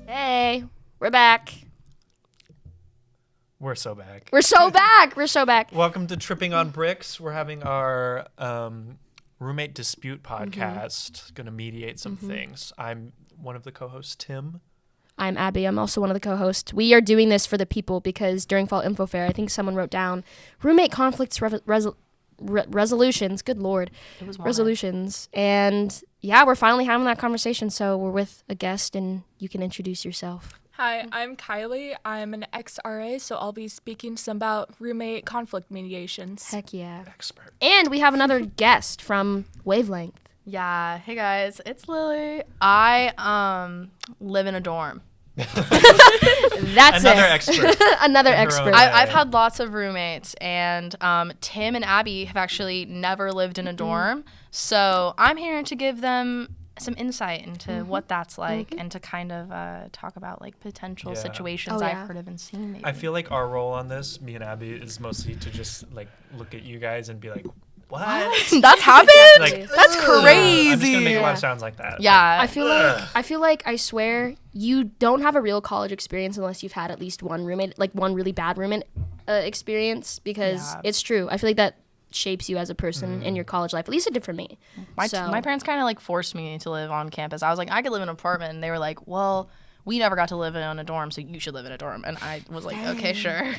Hey, we're back. We're so back. We're so back. We're so back. Welcome to Tripping on Bricks. We're having our roommate dispute podcast. Going to mediate some things. I'm one of the co-hosts, Tim. I'm Abbey. I'm also one of the co-hosts. We are doing this for the people because during Fall Info Fair, I think someone wrote down roommate conflicts resolutions. Good Lord. It was resolutions. And yeah, we're finally having that conversation. So we're with a guest and you can introduce yourself. Hi, I'm Kylie. I'm an ex-RA, so I'll be speaking some about roommate conflict mediations. Heck yeah. Expert. And we have another guest from Wavelength. Yeah. Hey guys, it's Lily. I live in a dorm. That's Another it. expert. Another In her expert. own way. I've had lots of roommates, and Tim and Abby have actually never lived in a dorm. So I'm here to give them some insight into what that's like and to kind of talk about like potential situations I've heard of and seen. Maybe. I feel like our role on this, me and Abby, is mostly to just like look at you guys and be like, what? That's happened? Like, That's crazy. I'm just going to make a lot of sounds like that. Yeah. I swear you don't have a real college experience unless you've had at least one roommate, like one really bad roommate experience, because it's true. I feel like that shapes you as a person in your college life. At least it did for me. My parents kind of like forced me to live on campus. I was like, I could live in an apartment, and they were like, well, we never got to live in a dorm, so you should live in a dorm. And I was like, okay, sure.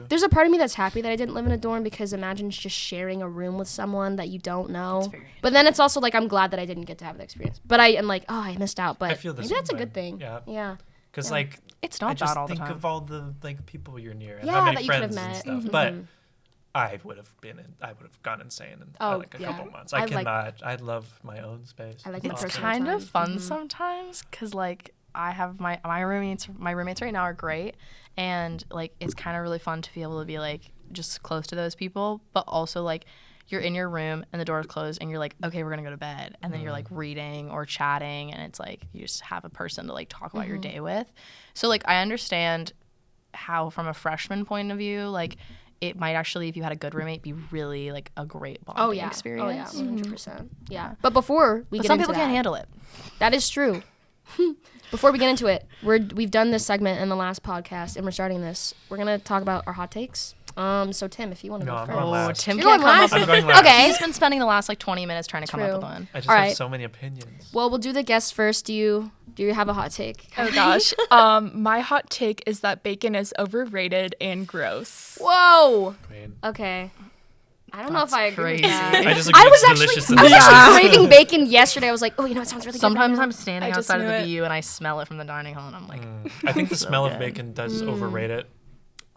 There's a part of me that's happy that I didn't live in a dorm, because imagine just sharing a room with someone that you don't know. But then it's also like I'm glad that I didn't get to have the experience. But I'm like, oh, I missed out. But I feel maybe that's a good thing. Yeah. Because like It's not I just bad all the think time. of all the like people you're near and Yeah, how many that you could have friends met. and stuff. But I would have gone insane in a couple months. I cannot. I love my own space. I like It's my personal kind time. of fun sometimes, because like I have my roommates right now are great, and like it's kind of really fun to be able to be like just close to those people, but also like you're in your room and the door's closed and you're like, okay, we're gonna go to bed, and then you're like reading or chatting, and it's like you just have a person to like talk about your day with. So like I understand how from a freshman point of view, like it might actually, if you had a good roommate, be really like a great bonding experience. Oh yeah, 100%. Yeah. But before we get Some into people can't handle it. That is true. Before we get into it, we've done this segment in the last podcast, and we're starting this. We're gonna talk about our hot takes. So Tim, if you want to go I'm first. going last. Tim You're can't going come last? up I'm with going last. Okay. He's been spending the last like 20 minutes trying to come up with one. I just All have right. so many opinions. Well, we'll do the guests first. Do you have a hot take? Oh gosh. My hot take is that bacon is overrated and gross. Whoa. Queen. Okay. I don't know if I agree with crazy. that. I disagree. I was It's delicious actually craving bacon yesterday. I was like, oh, it sounds really Sometimes good. I'm standing I just outside of knew the it. view and I smell it from the dining hall, and I'm like, I think the smell of good. bacon does overrate it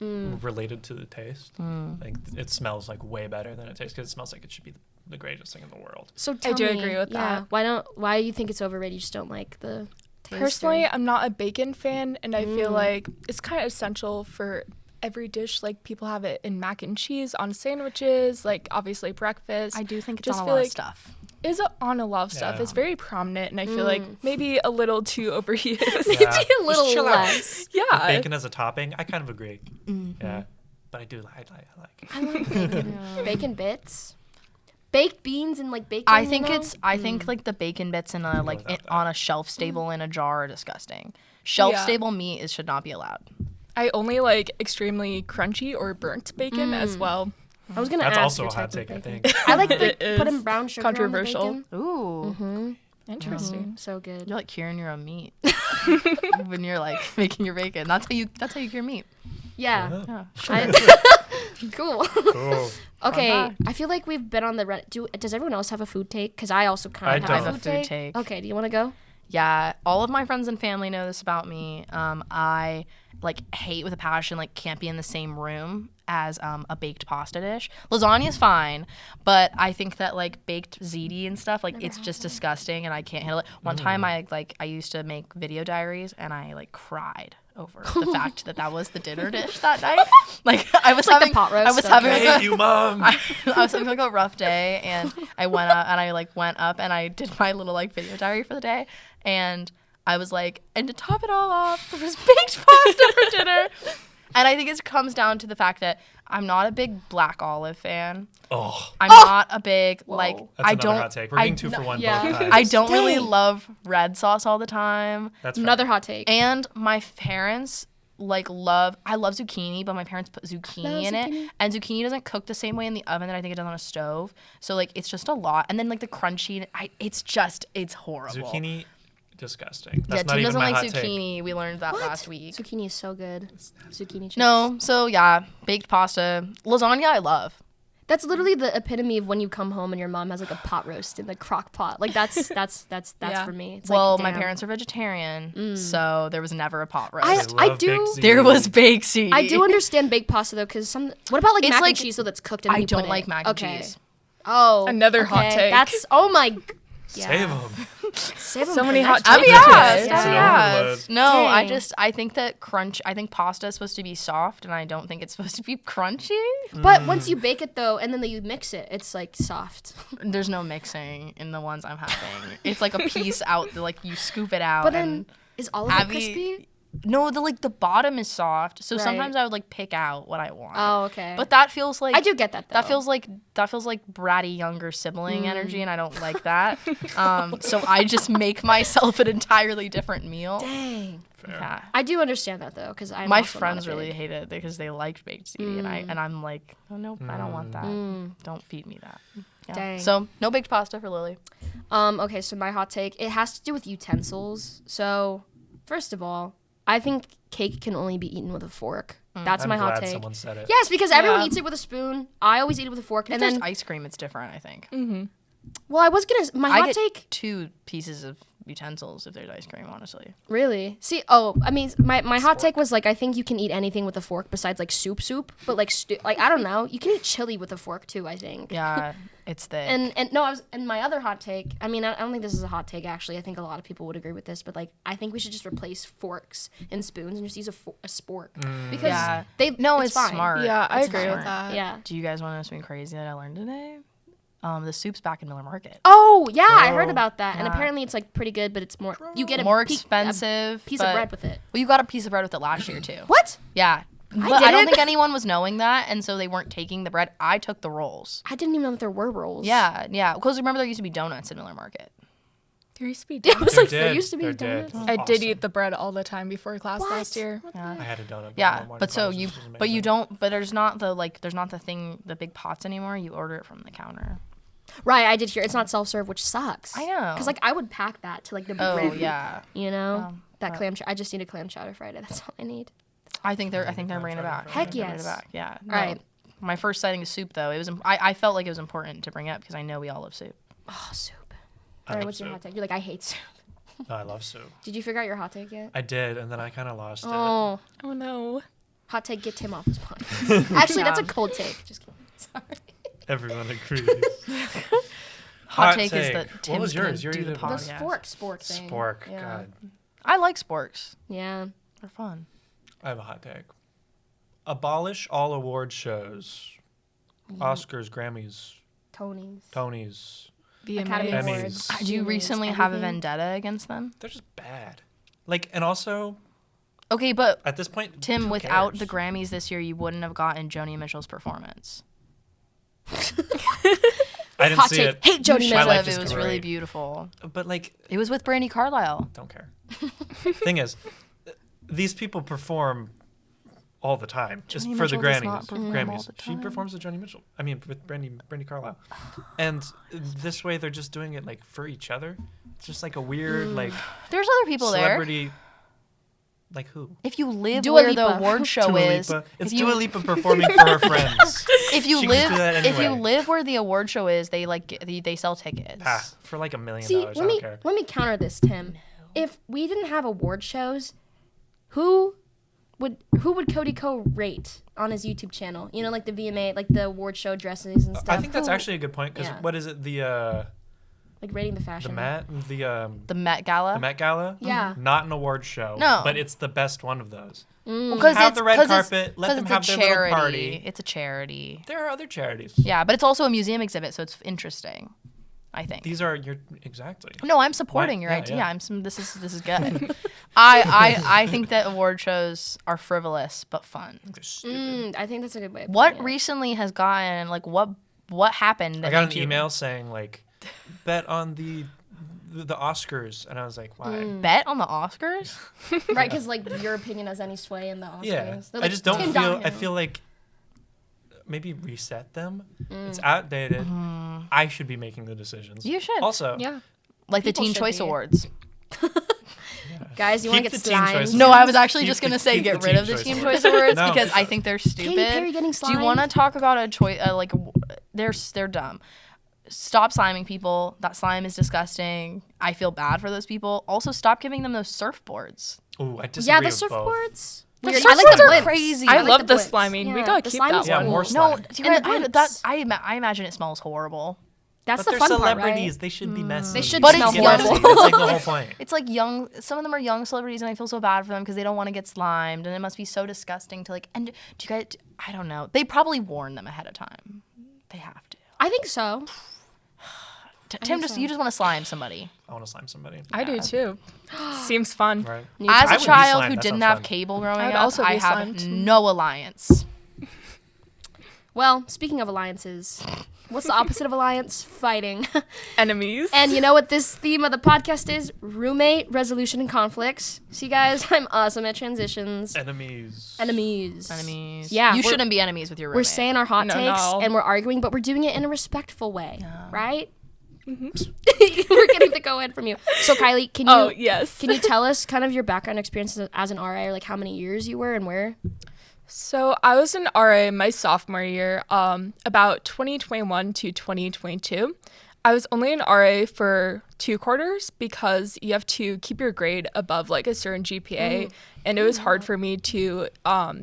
related to the taste. Like it smells like way better than it tastes, because it smells like it should be the greatest thing in the world. So tell do me, agree with that. Why do you think it's overrated? You just don't like the taste? Personally, I'm not a bacon fan, and I feel like it's kind of essential for every dish. Like people have it in mac and cheese, on sandwiches, like obviously breakfast. I do think it's Just on a feel lot of like stuff. Is on a lot of stuff. Yeah. It's very prominent, and I feel like maybe a little too overused. Yeah. a little Just chill out. less. Yeah. Bacon as a topping, I kind of agree. Yeah, but I do. I like it. I like bacon. Bacon bits. Baked beans and like bacon. I think you know? it's. I think like the bacon bits in a like without that. on a shelf stable in a jar are disgusting. Shelf stable meat should not be allowed. I only like extremely crunchy or burnt bacon as well. I was gonna That's ask also your a hot type take, I of bacon. think. I like It put is in brown sugar controversial. on the bacon. Ooh, Interesting. So good. you're like curing your own meat when you're like making your bacon. That's how you cure meat. Yeah. Yeah. Cool. Cool. Okay, fact. I feel like we've been on the does everyone else have a food take? Because I also kind of I have don't. a I food have a food take. take. Okay, do you want to go? Yeah, all of my friends and family know this about me. I like hate with a passion, like can't be in the same room as a baked pasta dish. Lasagna is fine, but I think that like baked ziti and stuff, like it's just disgusting and I can't handle it. One time I used to make video diaries and I like cried over the fact that was the dinner dish that night. Like I was like the having pot roast, I was okay. having I like hate you, Mom. I was having like a rough day, and I went up and I did my little like video diary for the day, and I was like, and to top it all off, there was baked pasta for dinner. And I think it comes down to the fact that I'm not a big black olive fan. Oh, I'm not a big like. that's I another don't. hot take. We're getting 2 for 1 yeah. both times. I don't really Dang. love red sauce all the time. That's fair. Another hot take. And my parents like love. I love zucchini, but my parents put zucchini in zucchini. it, and zucchini doesn't cook the same way in the oven that I think it does on a stove. So like it's just a lot. And then like the crunchy. It's horrible. Zucchini, disgusting. Yeah, That's not Tim even doesn't my like hot take. zucchini. We learned that last week. Zucchini is so good. Zucchini chips. No, so yeah, baked pasta, lasagna. I love. That's literally the epitome of when you come home and your mom has like a pot roast in the crock pot. Like that's Yeah. for me. It's Well, like, my damn. parents are vegetarian, so there was never a pot roast. I Love do. baked ziti. There was baked ziti. I do understand baked pasta though, because what about like It's mac like- and cheese though that's cooked and I you don't put like it? mac and Okay. cheese. Oh, Another hot okay. take. That's yeah. Save them. Save 'em So for many next hot time. takes. Yes, It's an yes. overload. No, Dang. I think that I think pasta is supposed to be soft, and I don't think it's supposed to be crunchy. But once you bake it though, and then you mix it, it's like soft. There's no mixing in the ones I'm having. It's like a piece out, like you scoop it out. But and then is all of it Abby- crispy? no, the bottom is soft, so Right. sometimes I would like pick out what I want. Oh, okay. But that feels like I do get that though. That feels like bratty younger sibling energy, and I don't like that. So I just make myself an entirely different meal. Dang. Fair. Yeah. I do understand that though, because My friends really hate it because they liked baked ziti, and I'm like, oh nope, I don't want that. Don't feed me that. Yeah. Dang. So no baked pasta for Lily. Okay, so my hot take, it has to do with utensils. So, first of all, I think cake can only be eaten with a fork. That's I'm my hot glad take. someone said it. Yes, because everyone Yeah. eats it with a spoon. I always eat it with a fork. If And there's then, ice cream, it's different. I think. well, I was gonna. My I hot get take, 2 pieces of utensils if there's ice cream. Honestly. really. See, I mean, my hot take was like I think you can eat anything with a fork besides like soup, but like like I don't know. You can eat chili with a fork too. I think. Yeah, it's thick. And no, and my other hot take. I mean, I don't think this is a hot take actually. I think a lot of people would agree with this, but like I think we should just replace forks and spoons and just use a spork because Yeah. it's it's fine. smart. Yeah, I It's agree smart. with that. Yeah. Do you guys want to know something crazy that I learned today? The soup's back in Miller Market. Oh yeah, I heard about that, and Yeah. apparently it's like pretty good, but it's more you get a More pe- expensive. a piece but- of bread with it. Well, you got a piece of bread with it last year too. What? Yeah. But I don't didn't. think anyone was knowing that, and so they weren't taking the bread. I took the rolls. I didn't even know that there were rolls. Yeah, yeah. Because remember, there used to be donuts in Miller Market. There used to be It was donuts. like There there did. used to be There did. donuts. I did Awesome. eat the bread all the time before class What? last year. Yeah. I had a donut. Yeah, one morning but so class. you, This was but you amazing. don't. But there's not the big pots anymore. You order it from the counter. Right, I did hear it's not self-serve, which sucks. I know. Because like I would pack that to like the Oh bread. yeah. You know Yeah, that but- clam. I just need a clam chowder Friday. That's all I need. I think they're bringing it back. Heck They're bringing yes. it back. Yeah. All right. My first sighting of soup though, it was. I felt like it was important to bring up because I know we all love soup. Oh, soup. I All right, love what's your soup. hot take? You're like I hate soup. No, I love soup. Did you figure out your hot take yet? I did, and then I kind of lost it. Oh, Oh no. hot take. Get Tim off this podcast. Actually, that's a Yeah. cold take. Just kidding. Sorry. Everyone agrees. Hot take is take. that What Tim's was gonna yours? You do already the did one. The podcast. spork thing. Spork. Yeah. God, I like sporks. Yeah. They're fun. I have a hot take. Abolish all award shows. Oscars, Grammys, Tonys. Tonys. Academy VMAs. Awards. Emmys. Do you Emmys, recently have a everything. vendetta against them? They're just bad. Like, and also Okay, but at this point, Tim, who without cares? the Grammys this year, you wouldn't have gotten Joni Mitchell's performance. I didn't Hot see take. it. Hate Joni You My should life have. is It was really great. beautiful. But like, It was with Brandy Carlisle. don't care. Thing is, these people perform all the time, just Joni for the Mitchell does not Grammys. perform all Grammys. the She time. performs with Joni Mitchell. I mean, with Brandy Carlisle. And this way, they're just doing it like for each other. It's just like a weird like There's other people there. celebrity. Like who? If you live Dua where the Lipa. award show Dua is, Lipa. It's if you, Dua Lipa performing for her friends. if you She can live do that if you anyway. live where the award show is, they sell tickets. For like $1 million. See, I don't care. let me counter this, Tim. If we didn't have award shows, who would Cody Co rate on his YouTube channel? You know, like the VMA, like the award show dresses and stuff. I think that's Who- actually a good point because Yeah. what is it? The like rating the fashion. The Met Gala. the Met Gala. Yeah. Not an award show. No. But it's the best one of those. Because Have it's the red 'cause it's- carpet, let 'cause them it's have a their little charity. party. It's a charity. There are other charities. Yeah, but it's also a museum exhibit, so it's interesting. I think. These are your exactly. No, I'm supporting Why- your yeah, idea. yeah. This is good. I think that award shows are frivolous but fun. They're stupid. I think that's a good way of What putting it. recently has gotten, like, what happened? I got an email saying, like, bet on the Oscars. And I was like, why? Bet on the Oscars? Right, because like your opinion has any sway in the Oscars. Yeah. They're I like, just don't Tim feel, Donahue. I feel like maybe reset them. It's outdated. I should be making the decisions. You should. Also, Yeah. Like the People Teen should Choice be. Awards. Guys, you want to Keep get the Teen slimed? Choice No, I was actually Keep just the- going to say keep get the rid Teen of the Choice Teen Awards. Choice Awards No. because I think they're stupid. Katy Perry getting Do you want to slimed? talk about a choice? Like, they're dumb. Stop sliming people. That slime is disgusting. I feel bad for those people. Also, stop giving them those surfboards. Ooh, I disagree Yeah, the with both. surfboards. The Weird. I like surfboards the are blimps. crazy. I like love the blimps. sliming. We Yeah, gotta the keep slime that is Yeah, one. more No, slime. you And guys, the I imagine it smells horrible. That's But the they're fun part, celebrities. right? They should be messy. They should But smell it's Get young. messy. horrible. That's like the whole point. It's like some of them are young celebrities, and I feel so bad for them because they don't want to get slimed, and it must be so disgusting to like. And do you guys? I don't know. They probably warn them ahead of time. They have to. I think so. Tim, you just want to slime somebody. I want to slime somebody. I do too. Seems fun. Right. As I a would be child slimed. who That didn't sounds have fun. cable growing I would up, also I be have slimed. no alliance. Well, speaking of alliances, what's the opposite of alliance? Fighting. Enemies. And you know what this theme of the podcast is? Roommate resolution and conflicts. See, guys, I'm awesome at transitions. Enemies. Enemies. Yeah, you we're- shouldn't be enemies with your roommate. We're saying our hot No, takes no. and we're arguing, but we're doing it in a respectful way, right? We're getting the go-ahead from you. So, Kylie, can you Oh, yes. can you tell us kind of your background experiences as an RA, or like how many years you were and where? So I was an RA my sophomore year, about 2021 to 2022. I was only an RA for 2 quarters because you have to keep your grade above like a certain GPA, and it was hard for me to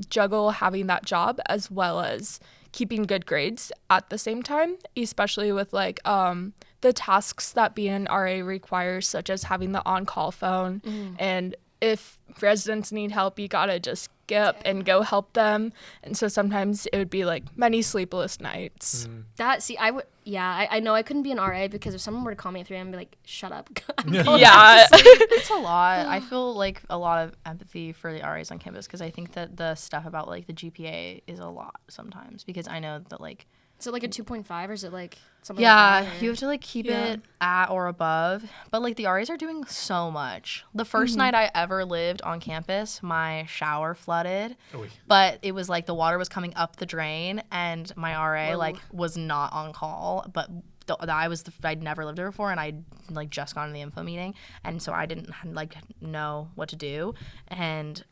juggle having that job as well as keeping good grades at the same time, especially with like the tasks that being an RA requires, such as having the on-call phone, and if residents need help, you gotta just get up and go help them. And so sometimes it would be like many sleepless nights. I know I couldn't be an RA because if someone were to call me at 3 a.m. I'd be like, shut up. Yeah. It's a lot. I feel like a lot of empathy for the RAs on campus because I think that the stuff about like the GPA is a lot sometimes because I know that like Is it like a 2.5 or is it like something yeah, like that? you have to like keep Yeah. it at or above. But like the RAs are doing so much. The first night I ever lived on campus, my shower flooded. Oy. But it was like the water was coming up the drain and my RA Whoa. like was not on call, but I'd never lived there before and I'd like just gone to the info meeting and so I didn't like know what to do and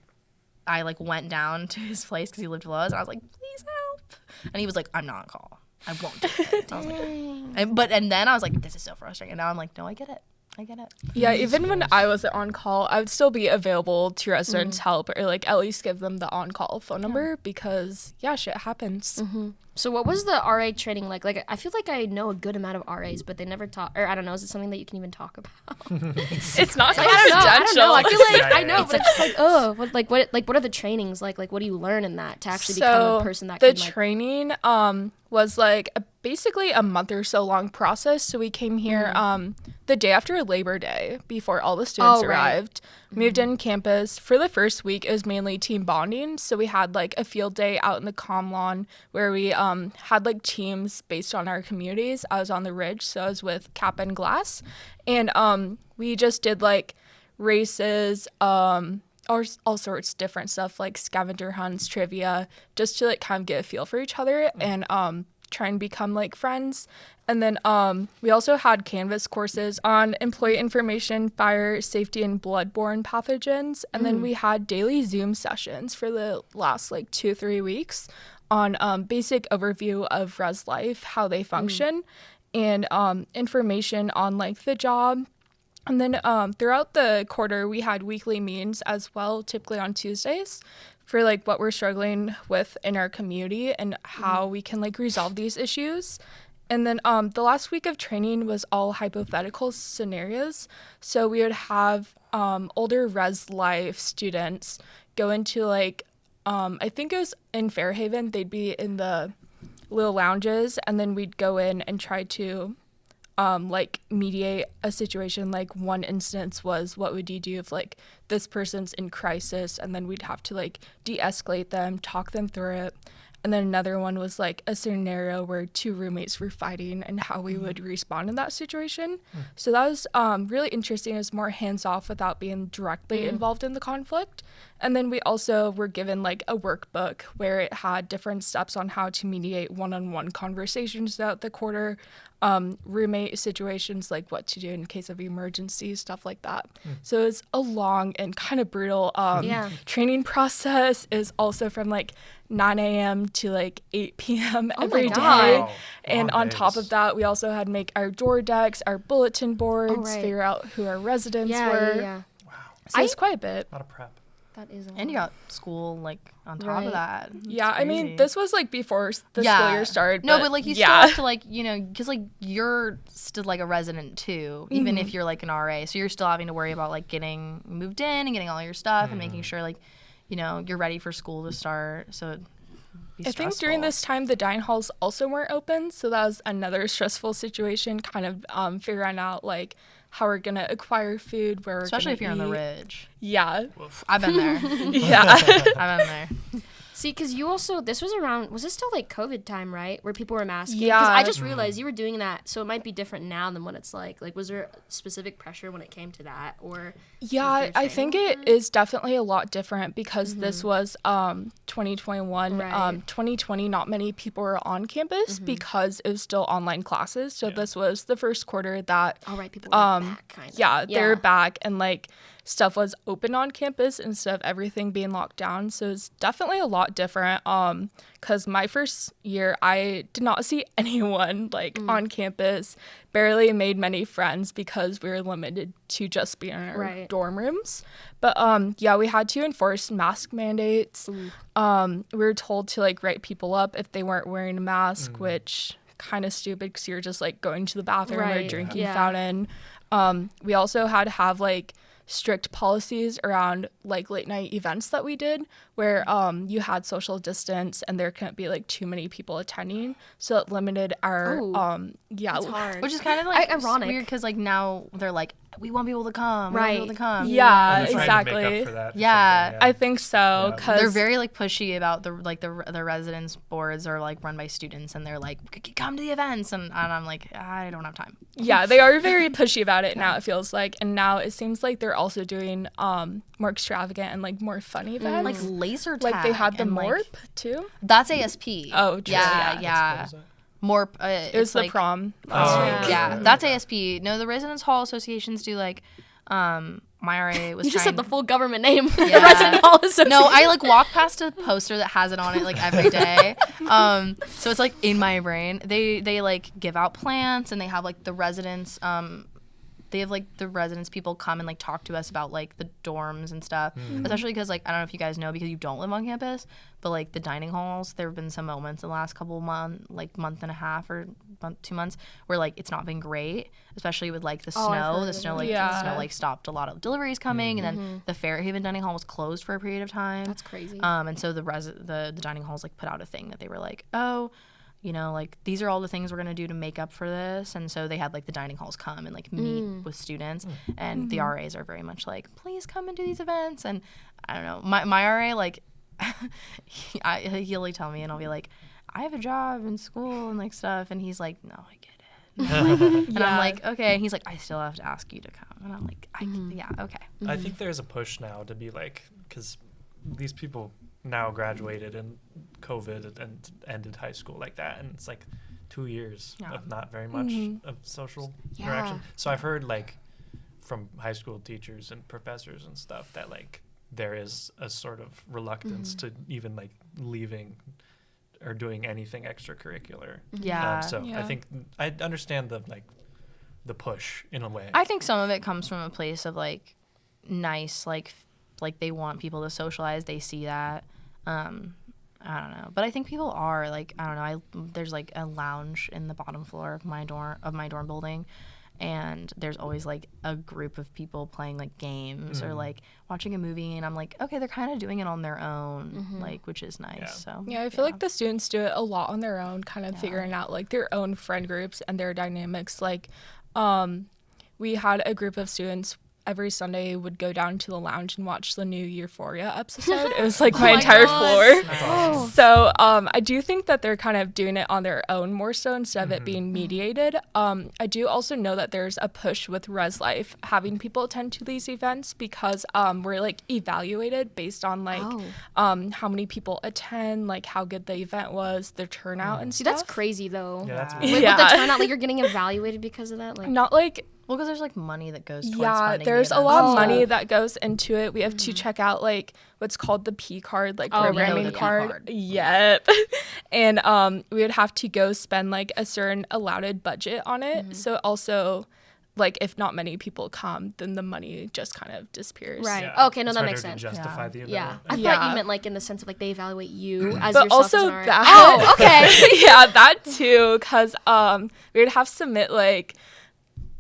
I like went down to his place because he lived below us and I was like, please help. And he was like, I'm not on call. I won't do it. I was like, and then I was like, this is so frustrating. And now I'm like, no, I get it. Yeah, even when I wasn't on call, I would still be available to residents' help or like at least give them the on-call phone number because yeah, shit happens. So what was the RA training like? Like I feel like I know a good amount of RAs, but they never talk. Or I don't know. Is it something that you can even talk about? It's not Like, I don't know. I feel like Yeah, I know, yeah. but it's just like, what are the trainings like? Like, what do you learn in that to actually become a person that the can like? training was like basically a month or so long process. So we came here the day after Labor Day before all the students Oh, right. arrived. Moved in campus. For the first week, it was mainly team bonding. So we had like a field day out in the comm lawn where we had like teams based on our communities. I was on the Ridge, so I was with Cap and Glass, and we just did like races, all sorts of different stuff like scavenger hunts, trivia, just to like kind of get a feel for each other and try and become like friends. And then we also had Canvas courses on employee information, fire, safety, and bloodborne pathogens. And then we had daily Zoom sessions for the last like 2-3 weeks on basic overview of res life, how they function, and information on like the job. And then throughout the quarter, we had weekly meetings as well, typically on Tuesdays, for like what we're struggling with in our community and how we can like resolve these issues. And then the last week of training was all hypothetical scenarios. So we would have older res life students go into like, I think it was in Fairhaven, they'd be in the little lounges, and then we'd go in and try to like mediate a situation. Like one instance was, what would you do if like this person's in crisis, and then we'd have to like de-escalate them, talk them through it. And then another one was like a scenario where two roommates were fighting and how we would respond in that situation. So that was really interesting. It was more hands-off without being directly involved in the conflict. And then we also were given like a workbook where it had different steps on how to mediate one-on-one conversations throughout the quarter, roommate situations, like what to do in case of emergency, stuff like that. So it's a long and kind of brutal training process. Is also from like 9 a.m. to like 8 p.m. every day. Wow. And Long on top days. of that, we also had to make our door decks, our bulletin boards, figure out who our residents were. Yeah. Wow. So it's quite a bit. A lot of prep. That is a And you lot. got school like on top Right. of that. Yeah, It's I mean, crazy. this was like before the school year started. No, but like you still yeah. have to like, you know, because like you're still like a resident too, even if you're like an RA. So you're still having to worry about like getting moved in and getting all your stuff and making sure like, you know, you're ready for school to start. So it'd be I think during stressful. this time, the dining halls also weren't open. So that was another stressful situation, kind of figuring out like how we're going to acquire food, where we're Especially if you're on the eat. ridge. Yeah. I've been there. Yeah. I've been there. See, because you also, this was around, was this still like COVID time, right? Where people were masking? Yeah. Because I just realized you were doing that, so it might be different now than what it's like. Like, was there specific pressure when it came to that? Or Yeah, there I think training it on that? is definitely a lot different because this was 2021. Right. 2020, not many people were on campus because it was still online classes. So this was the first quarter that all right, people were back, kind of. yeah, they're back and like stuff was open on campus instead of everything being locked down. So it's definitely a lot different. Because my first year, I did not see anyone like on campus, barely made many friends because we were limited to just being in our dorm rooms. But yeah, we had to enforce mask mandates. We were told to like write people up if they weren't wearing a mask, which kind of stupid because you're just like going to the bathroom or Right. drinking Yeah. fountain. We also had to have like strict policies around like late night events that we did where you had social distance and there couldn't be like too many people attending, so it limited our It's hard. Which is kind of like ironic. weird because like now they're like, we want people to come. We want people to come. yeah, They're trying to exactly. make up for that or Yeah. something, I think so because They're very like pushy about the residence boards are like run by students and they're like, come to the events, and I'm like, I don't have time. yeah, they are very pushy about it now, it feels like. And now it seems like they're also doing more extravagant and like more fun events. Like laser tag. Like they had the and, like, MORP too. that's ASP. Oh, true. Yeah, Yeah. yeah. What is it? MORP. It was it's the like, prom. Oh, Yeah, that's ASP. No, the residence hall associations do like. My RA was. You just trying, said the full government name. Yeah. The Resident Hall Association. No, I like walk past a poster that has it on it like every day. So it's like in my brain. They like give out plants and they have like the residents. They have like the residents people come and like talk to us about like the dorms and stuff. Especially because like I don't know if you guys know because you don't live on campus, but like the dining halls, there have been some moments in the last couple of months, like month and a half or 2 months, where like it's not been great, especially with like the Oh, I've snow. heard The of snow it. like Yeah. the snow like stopped a lot of deliveries coming, and then the Fairhaven dining hall was closed for a period of time. That's crazy. And so the dining halls like put out a thing that they were like, oh, you know, like these are all the things we're gonna do to make up for this. And so they had like the dining halls come and like meet with students, and the RAs are very much like, please come and do these events. And I don't know, my RA like he'll like tell me, and I'll be like, I have a job in school and like stuff, and he's like, no, I get it. And I'm like, okay. And he's like, I still have to ask you to come. And I'm like, yeah, okay. I think there's a push now to be like, because these people now graduated in COVID and ended high school like that, and it's like 2 years of not very much of social interaction. So I've heard like from high school teachers and professors and stuff that like there is a sort of reluctance to even like leaving or doing anything extracurricular. Yeah. So I Yeah. think I understand the push in a way. I think some of it comes from a place of like nice, like they want people to socialize. They see that. I don't know, but I think people are like, I don't know. There's like a lounge in the bottom floor of my dorm building, and there's always like a group of people playing like games or like watching a movie, and I'm like, okay, they're kind of doing it on their own, like, which is nice. So I feel like the students do it a lot on their own, kind of figuring out like their own friend groups and their dynamics. Like we had a group of students every Sunday would go down to the lounge and watch the new Euphoria episode. It was like my entire floor. Awesome. So I do think that they're kind of doing it on their own more so instead of it being mediated. I do also know that there's a push with Res Life having people attend to these events because we're like evaluated based on like how many people attend, like how good the event was, the turnout and stuff. That's crazy though. Yeah, that's Wait, with the turnout, like you're getting evaluated because of that? Like not like Well, because there's like money that goes towards funding there's the a lot of events. money that goes into it. We have to check out like what's called the P card, like programming the P card. card. Yep. And we would have to go spend like a certain allotted budget on it. So also like if not many people come, then the money just kind of disappears. Right. Yeah. Okay, no, It's that harder makes to sense. justify the event. Yeah. I thought Yeah. you meant like in the sense of like they evaluate you as But yourself also as an RA. that. Oh, okay. Yeah, that too, because we would have to submit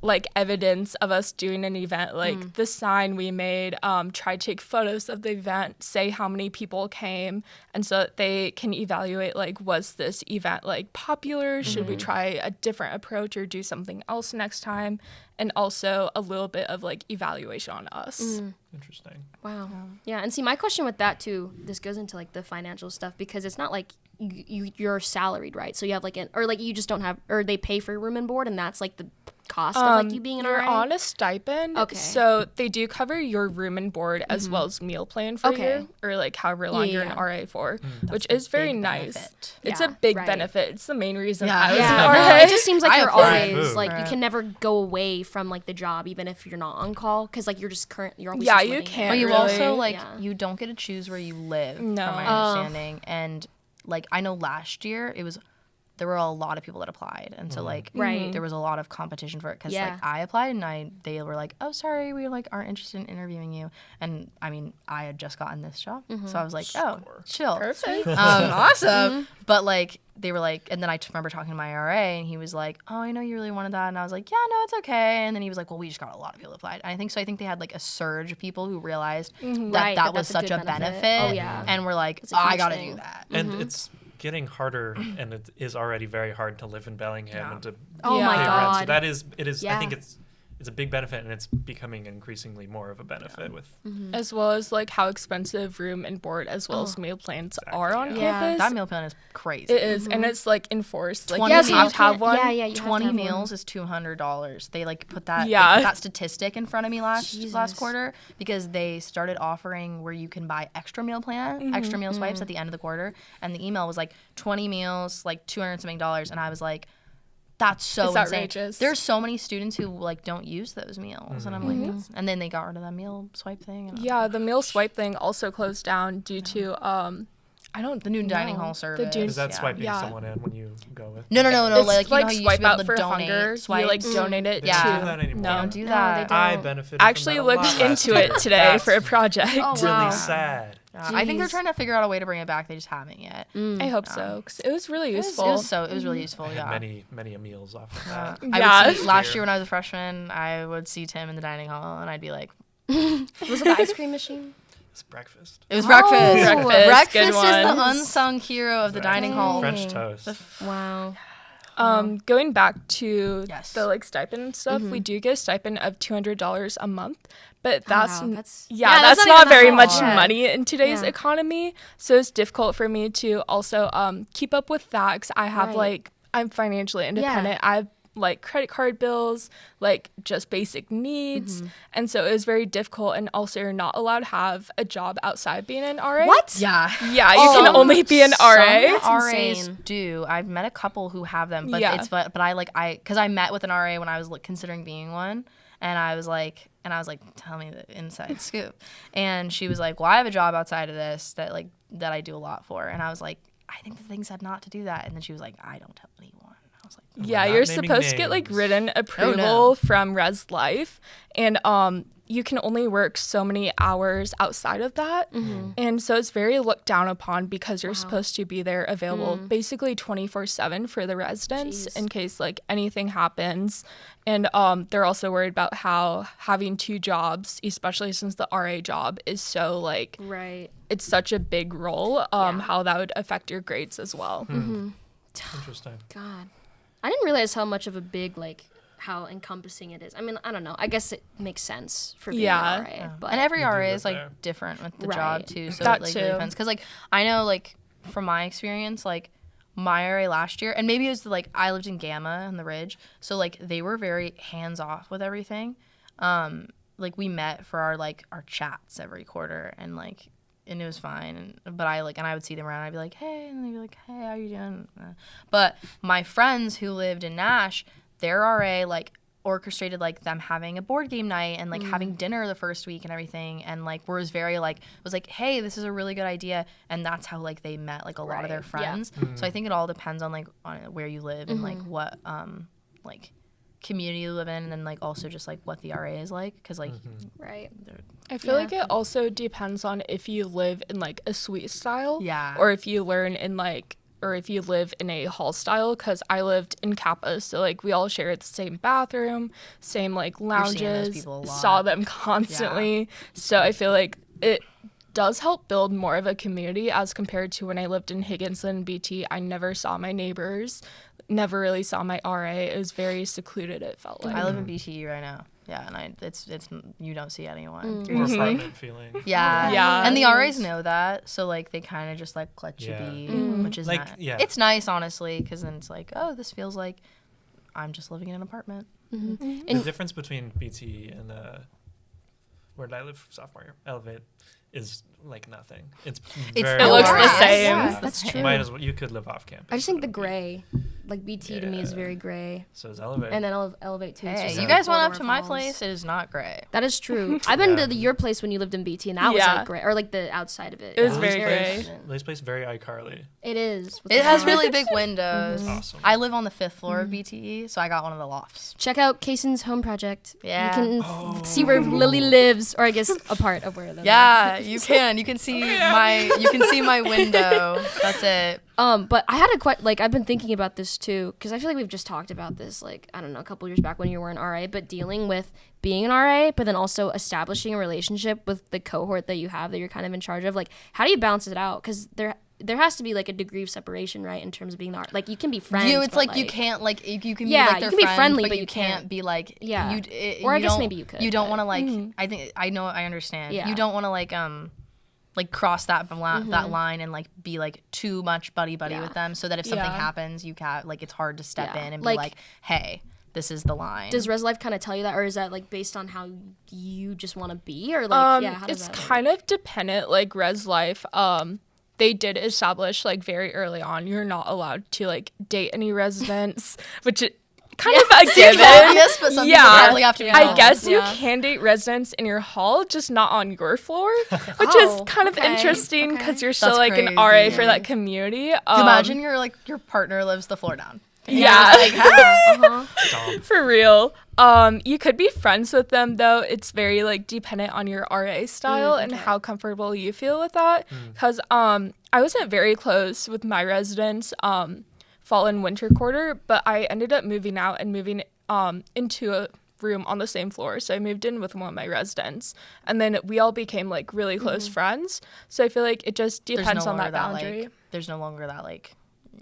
like evidence of us doing an event, like the sign we made, try to take photos of the event, say how many people came, and so that they can evaluate like, was this event like popular? Should we try a different approach or do something else next time? And also a little bit of like evaluation on us. Interesting. Wow. Yeah, and see, my question with that too, this goes into like the financial stuff because it's not like you're salaried, right? So you have like or like you just don't have, or they pay for your room and board, and that's like the cost of like you being an You're RA? on a stipend, Okay. so they do cover your room and board as well as meal plan for you, or like however long you're an RA for, which is very big nice. benefit. It's Yeah, a big right. benefit. It's the main reason Yeah. I was Yeah, an no, RA. it just seems like I you're applied. always like Right. you can never go away from like the job even if you're not on call because like you're always Yeah, just you living can't there. But you really. also like Yeah. you don't get to choose where you live, No. from my understanding. And like I know last year there were a lot of people that applied, and so like Right. there was a lot of competition for it because Yeah. like I applied and they were like, oh sorry, we like aren't interested in interviewing you, and I mean I had just gotten this job, so I was like, oh chill, Perfect. awesome. But like they were like, and then I remember talking to my RA and he was like, oh I know you really wanted that, and I was like, yeah no it's okay, and then he was like, well we just got a lot of people applied, and I think they had like a surge of people who realized Right, that was that's a such good a benefit. benefit, Oh, yeah. and we're like, It's a oh, I huge gotta thing. do that. And it's getting harder, and it is already very hard to live in Bellingham and to Oh Yeah. my pay rent. god. So it is. I Yeah. think it's a big benefit, and it's becoming increasingly more of a benefit with. As well as like how expensive room and board as well as meal plans are on Yeah. campus. That meal plan is crazy. It is, and it's like enforced. Like 20 you so have you to have can't- one. Yeah, you have to 20 have one. meals is $200. They like put that Yeah. that statistic in front of me last Jesus. quarter because they started offering where you can buy extra meal plan, extra meal swipes at the end of the quarter, and the email was like 20 meals, like $200 something, and I was like, that's so It's insane. outrageous. There's so many students who like don't use those meals, and I'm like, that's, and then they got rid of that meal swipe thing. And Yeah, the meal swipe thing also closed down due to I don't the new dining know. hall service. dude- Is that yeah. swiping Yeah. someone in when you go with? No. It's Like, you know how you used swipe to be able out to for donate hunger. swipes? You like donate it They Yeah. don't to. do that anymore. They No. don't do No, that. they I don't. benefited. Actually from that a looked lot last into it year. today That's for a project. Oh, really wow. sad. I think they're Jeez. trying to figure out a way to bring it back. They just haven't yet. I hope so, 'cause it was really It useful. was really useful. I had Yeah. many meals off of that. I Yeah. would see, last year when I was a freshman, I would see Tim in the dining hall, and I'd be like, Was it the ice cream machine? It's breakfast. "It was breakfast. Breakfast, good Breakfast is the ones. unsung hero of the dining hall." French toast. Wow. Going back to Yes. the like stipend and stuff, we do get a stipend of $200 a month, but that's Wow, that's- yeah, yeah, that's that's not not very even that much much. money in today's Yeah. economy. So it's difficult for me to also keep up with that because I have Right. like I'm financially independent. I have like credit card bills, like just basic needs, and so it was very difficult. And also, you're not allowed to have a job outside being an RA. What? Yeah. Yeah, you can only be an RA. Some That's RAs insane. do. I've met a couple who have them, but Yeah. it's but I because I met with an RA when I was like, considering being one, and I was like, tell me the inside scoop, and she was like, well, I have a job outside of this that I do a lot for, and I was like, I think the thing said not to do that, and then she was like, I don't tell anyone. I was like, Yeah, not you're naming supposed to get like names. written approval from Res Life, and you can only work so many hours outside of that. And so it's very looked down upon because you're supposed to be there available basically 24/7 for the residents in case like anything happens. And they're also worried about how having 2 jobs, especially since the RA job is so like, it's such a big role, how that would affect your grades as well. Interesting. God, I didn't realize how much of a big like how encompassing it is. I mean, I don't know. I guess it makes sense for being an RA, but and every You do RA live is like there. different with the Right. job too. So That it like too. really depends. Because like I know like from my experience, like my RA last year, and maybe it was like I lived in Gamma in the Ridge, so like they were very hands off with everything. Like we met for our chats every quarter, and it was fine. But I would see them around. I'd be like, hey, and they'd be like, hey, how you doing? But my friends who lived in Nash, their RA like orchestrated like them having a board game night and like having dinner the first week and everything, and like was very like was like, hey, this is a really good idea, and that's how like they met like a lot of their friends. So I think it all depends on like on where you live and like what like community you live in, and then like also just like what the RA is like, because like I feel like it also depends on if you live in like a suite style, Yeah. or if you learn in like, or if you live in a hall style. Because I lived in Kappa, so like we all shared the same bathroom, same like seeing those lounges, people a lot. saw them constantly. So I feel like it does help build more of a community as compared to when I lived in Higginson BT. I never saw my neighbors, never really saw my RA. It was very secluded, it felt like. I live in BTE right now. Yeah, and it's you don't see anyone. You're More just like, apartment feeling. Yeah. And the RAs know that, so like they kind of just like let you be, which is Like, nice. yeah. It's nice, honestly, because then it's like, oh, this feels like I'm just living in an apartment. The difference between BT and where did I live sophomore year? Elevate is like nothing. It's very it looks the large. same. Yeah, that's true. Might as well. You could live off campus. I just think the gray, like BT to me is very gray, So is Elevate. and then Elevate too. It's Hey, just you like guys went corridor up to my halls. place. It is not great. That is true. I've been to your place when you lived in BT, and that was like gray, or like the outside of it. It was Yeah, very Lily's gray. Lily's place very iCarly. It is. with It the has house. really big windows. Awesome. I live on the 5th floor of BTE, so I got one of the lofts. Check out Kaysen's home project. Yeah. You can see where Lily lives, or I guess a part of where Lily lives. Yeah, you can. You can see my window. That's it. But I had I've been thinking about this too, because I feel like we've just talked about this, like, I don't know, a couple years back when you were an RA, but dealing with being an RA, but then also establishing a relationship with the cohort that you have that you're kind of in charge of. Like, how do you balance it out? Because there has to be like a degree of separation, right, in terms of being the RA. Like, you can be friends. It's but, like you can't like you can be Yeah, like their you can be friend, friendly, but but you you can't can't- be like Yeah. You, Or I you guess don't- maybe you could, You don't but- want to like. I think I know. I understand. Yeah. You don't want to like cross that that line and like be like too much buddy Yeah. with them, so that if something Yeah. happens, you can like it's hard to step Yeah. in and Like- be like, hey, this is the line. Does Res Life kind of tell you that, or is that like based on how you just want to be, or like how does It's that kind of dependent. Like Res Life, they did establish like very early on you're not allowed to like date any residents, which it kind of a given. obvious, but some people probably have to be I told. guess you Yeah. can date residents in your hall, just not on your floor, which Oh, is kind of okay, interesting because you're still That's like an crazy. RA for that community. Imagine your partner lives the floor down. Yeah. Stomp. For real. You could be friends with them though. It's very like dependent on your RA style and how comfortable you feel with that. Because I wasn't very close with my residents fall and winter quarter, but I ended up moving out and moving into a room on the same floor. So I moved in with one of my residents, and then we all became like really close friends. So I feel like it just depends on that boundary. There's no longer that like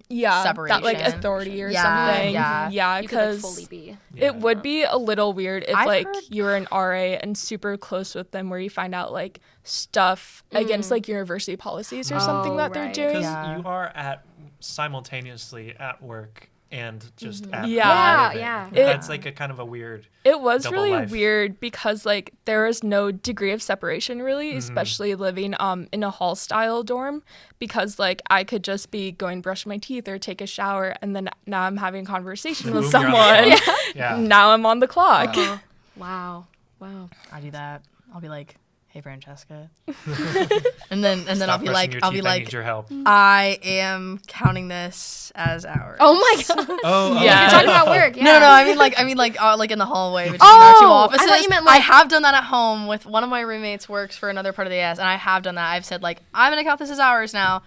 That like separation. authority or Yeah, something. yeah. Yeah, you could like because fully be. it would be a little weird if I've like heard- you're an RA and super close with them where you find out like stuff against like university policies or something that they're right. doing. Because Yeah. you are simultaneously at work and just at Yeah. living. Yeah. That's like a kind of a weird. It was Double really life. weird because like there was no degree of separation really, especially living in a hall style dorm, because like I could just be going brush my teeth or take a shower, and then now I'm having a conversation with Boom, you're on someone. the clock. Yeah. Now I'm on the clock. Wow. I do that. I'll be like, hey Francesca, and then I'll be like, I need your help. I am counting this as hours. Oh my god. Oh, Yeah. You're talking about work. Yeah. No, I mean like in the hallway between our two offices. I thought you meant I have done that at home with one of my roommates works for another part of the AS, and I have done that. I've said like, I'm gonna count this as hours now.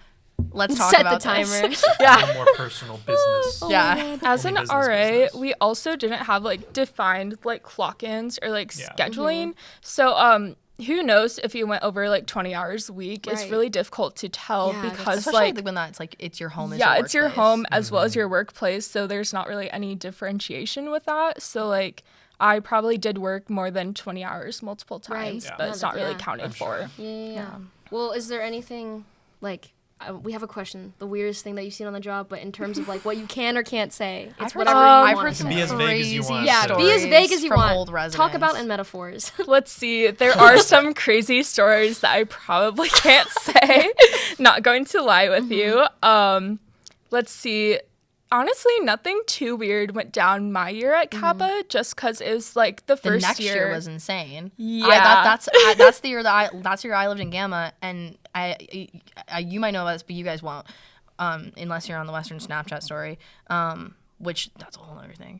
Let's talk Set about the timer. this. A more personal business. Yeah. As an Business, RA, business. we also didn't have like defined like clock-ins or like Yeah. scheduling. So who knows if you went over like 20 hours a week? It's Right. really difficult to tell Yeah, because Especially like when that's like it's your home. yeah, it's your workplace. home as well as your workplace. So there's not really any differentiation with that. So like I probably did work more than 20 hours multiple Right. times, Yeah. but No, it's not really yeah. counted I'm for. sure. Yeah. Well, is there anything like we have a question, the weirdest thing that you've seen on the job, but in terms of like what you can or can't say, it's whatever you I've want heard to some say. Be as vague as you crazy want. Yeah, be as vague as you from want. old residents. Talk about in metaphors. Let's see. There are some crazy stories that I probably can't say. Not going to lie with you. Let's see. Honestly, nothing too weird went down my year at Kappa just because it was like the The first next year was insane. Yeah. That's the year that's the year I lived in Gamma, and I you might know about this, but you guys won't, unless you're on the Western Snapchat story, which that's a whole other thing.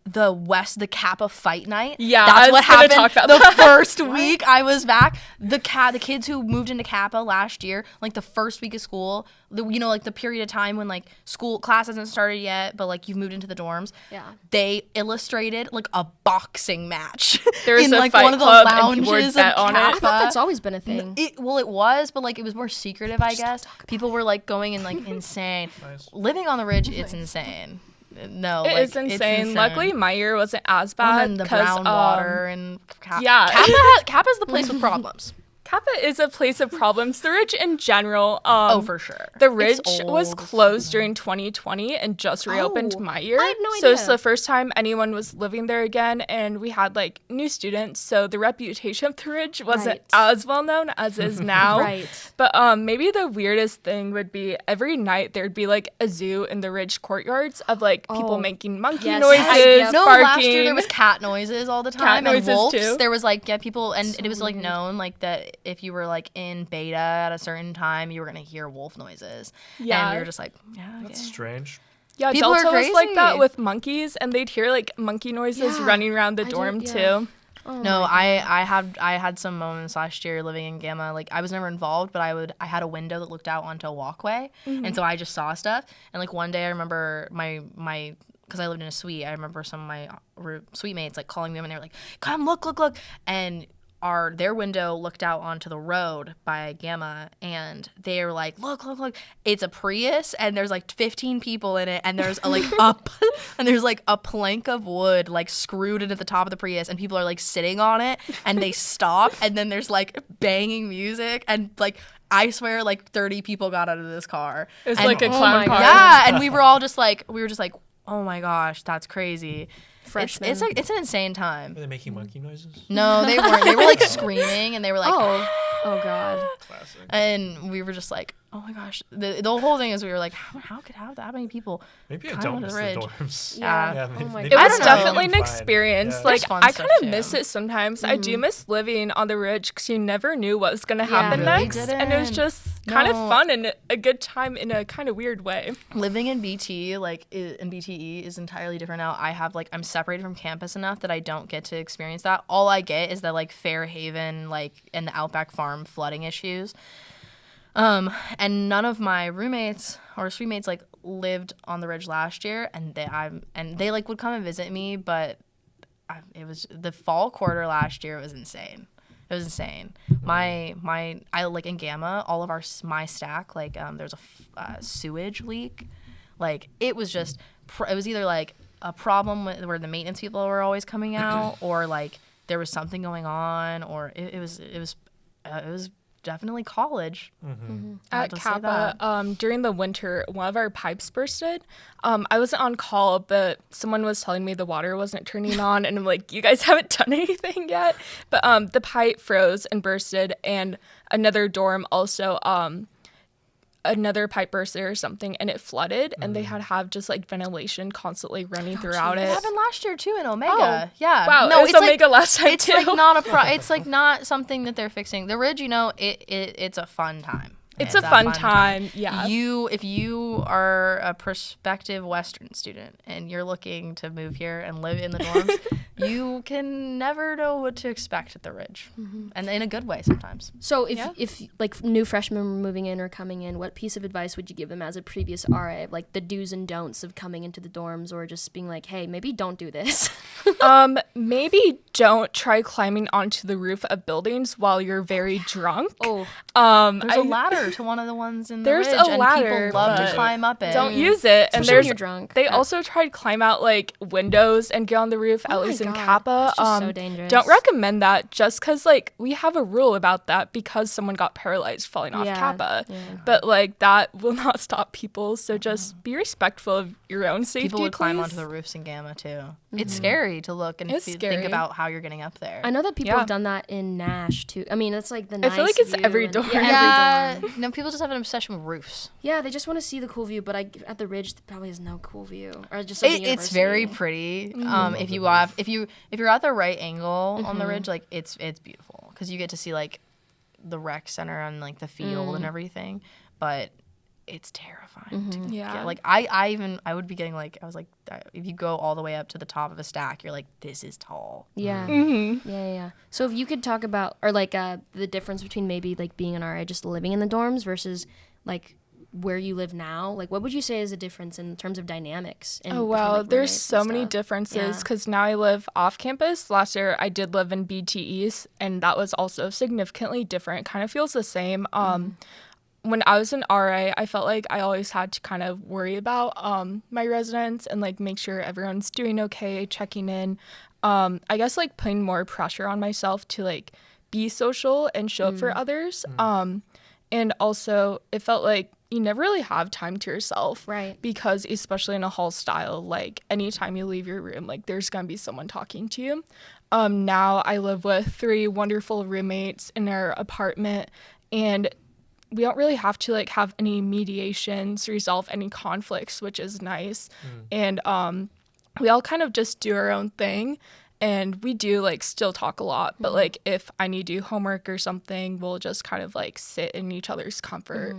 The Kappa fight night. Yeah, that's I was what gonna happened talk about the that. first week I was back. The kids who moved into Kappa last year, like the first week of school, like the period of time when like school class hasn't started yet, but like you've moved into the dorms. Yeah. They illustrated like a boxing match. There was in a like fight one of the club and people would lounges bet of on it. I Kappa. thought that's always been a thing. It was, but like it was more secretive, I guess. People were like going and like insane. Nice. Living on the ridge, it's insane. No, It like, is insane. Luckily, my year wasn't as and bad then the because brown water and yeah. Kappa's the place with problems. Kappa is a place of problems. The Ridge in general. Oh, for sure. The It's Ridge was old. closed during 2020 and just reopened Oh, my year. I had no So it's idea. the first time anyone was living there again, and we had like new students. So the reputation of the Ridge wasn't Right. as well known as is now. Right. But maybe the weirdest thing would be every night there'd be like a zoo in the Ridge courtyards of like people Oh, making monkey yes. noises, Yep. No, barking. last year there was cat noises all the time. noises, and wolves. too. There was like people, and So it was like weird. known like that if you were like in beta at a certain time, you were gonna hear wolf noises. Yeah. And we were just like, yeah, okay. That's strange. Yeah, People are Delta was like that crazy. with monkeys, and they'd hear like monkey noises Yeah, running around the I dorm did- yeah. too. Oh No, my I had some moments last year living in Gamma. Like I was never involved, but I had a window that looked out onto a walkway, and so I just saw stuff. And like one day, I remember my because I lived in a suite. I remember some of my suite mates like calling them, and they were like, "Come look," and their window looked out onto the road by Gamma, and they were like, look, it's a Prius, and there's like 15 people in it, and there's a plank of wood like screwed into the top of the Prius, and people are like sitting on it, and they stop, and then there's like banging music, and like I swear like 30 people got out of this car. It was And- like a Oh clown my car. God. yeah, and we were just like, oh my gosh, that's crazy. Freshmen. It's an insane time. Are they making monkey noises? No, they weren't. They were like screaming, and they were like, Oh god. Classic. and we were just like, oh my gosh. The whole thing is we were like, how could have that many people? Maybe I Climb don't over miss the the ridge. dorms. Yeah. maybe, Oh my maybe It God. I was don't know. definitely an Fine. experience. Yeah. Like There's fun I stuff, kind of too. miss it sometimes. I do miss living on the Ridge because you never knew what was gonna happen really next, and it was didn't. just kind of No. fun and a good time in a kind of weird way. Living in BT, like in BTE, is entirely different now. I'm separated from campus enough that I don't get to experience that. All I get is the like Fairhaven, like and the Outback Farm flooding issues. And none of my roommates or suite mates like lived on the Ridge last year, and they like would come and visit me, but it was the fall quarter last year. It was insane. It was insane. I like in Gamma, all of my stack, like there's a sewage leak. Like it was just it was either like a problem where the maintenance people were always coming out, or like there was something going on, or it was definitely college. I At had to say Kappa, during the winter, one of our pipes bursted. I wasn't on call, but someone was telling me the water wasn't turning on, and I'm like, you guys haven't done anything yet? But the pipe froze and bursted, and another dorm also, another pipe bursted or something and it flooded and they had to have just like ventilation constantly running throughout it. It happened last year too in Omega. Yeah. Wow, No, it was Omega last time it's too. like not it's like not something that they're fixing. The Ridge, it's a fun time. It's a fun time. Yeah. If you are a prospective Western student and you're looking to move here and live in the dorms, you can never know what to expect at the Ridge, and in a good way sometimes. So if like new freshmen were moving in or coming in, what piece of advice would you give them as a previous RA, like the do's and don'ts of coming into the dorms, or just being like, hey, maybe don't do this? Maybe don't try climbing onto the roof of buildings while you're very drunk. Oh, There's a ladder to one of the ones in the There's Ridge, a ladder, and people love but to climb up it. Don't use it. And especially when you're drunk. They also tried to climb out like windows and get on the roof, at least in Kappa. It's just so dangerous. Don't recommend that just because like we have a rule about that because someone got paralyzed falling off Kappa. Yeah. But like that will not stop people. So just be respectful of your own safety. People would please. climb onto the roofs in Gamma too. It's scary to look and think about how you're getting up there. I know that people have done that in Nash too. I mean, it's like the nice I feel like it's view every dorm. Yeah, no, people just have an obsession with roofs. Yeah, they just want to see the cool view, but at the Ridge probably has no cool view, or just It's very pretty. If you're at the right angle on the Ridge, like it's beautiful because you get to see like the rec center and like the field and everything, but it's terrifying to get. Like I would be getting like, I was like, if you go all the way up to the top of a stack, you're like, this is tall. Yeah. Yeah. So if you could talk about, or like the difference between maybe like being an RA just living in the dorms versus like where you live now, like what would you say is a difference in terms of dynamics? Oh wow, there's so many differences because now I live off campus. Last year I did live in BTEs and that was also significantly different. Kind of feels the same. When I was an RA, I felt like I always had to kind of worry about my residents and like make sure everyone's doing okay, checking in. I guess like putting more pressure on myself to like be social and show up for others. And also it felt like you never really have time to yourself. Right. Because especially in a hall style, like anytime you leave your room, like there's going to be someone talking to you. Now I live with 3 wonderful roommates in our apartment and we don't really have to like have any mediations, resolve any conflicts, which is nice. And we all kind of just do our own thing. And we do like still talk a lot, but like if I need to do homework or something, we'll just kind of like sit in each other's comfort.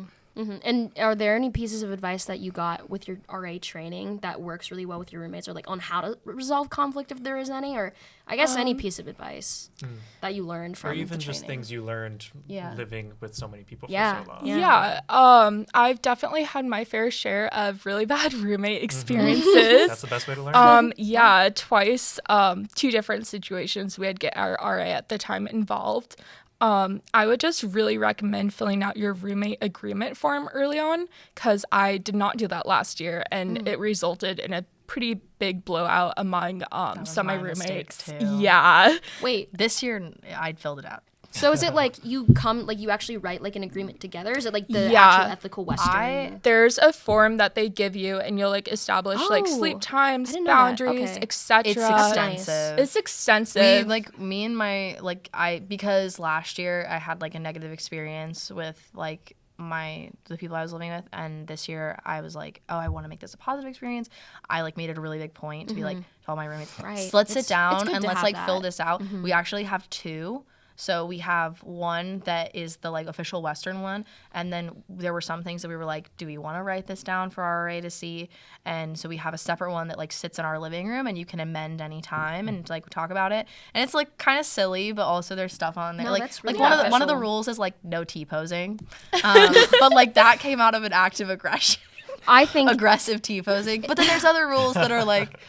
And are there any pieces of advice that you got with your RA training that works really well with your roommates, or like on how to resolve conflict if there is any, or I guess any piece of advice that you learned from, or even the just training? things you learned living with so many people for so long. Yeah. I've definitely had my fair share of really bad roommate experiences. That's the best way to learn. Yeah, twice, 2 different situations we had to get our RA at the time involved. I would just really recommend filling out your roommate agreement form early on because I did not do that last year and it resulted in a pretty big blowout among some of my roommates. Yeah. Wait, this year I'd filled it out. So is it like you actually write like an agreement together? Is it like the actual ethical Western? There's a form that they give you and you'll like establish like sleep times, boundaries, etc. It's extensive. It's extensive. We, like me and my because last year I had like a negative experience with like the people I was living with, and this year I was like, oh, I want to make this a positive experience. I like made it a really big point to be like to all my roommates, let's sit down and let's like fill this out. We actually have 2. So we have one that is the like official Western one, and then there were some things that we were like, do we want to write this down for our RA to see? And so we have a separate one that like sits in our living room, and you can amend any time and like talk about it. And it's like kind of silly, but also there's stuff on there. That's really one of the rules is like no T-posing, but like that came out of an act of aggression. I think aggressive T-posing, but then there's other rules that are like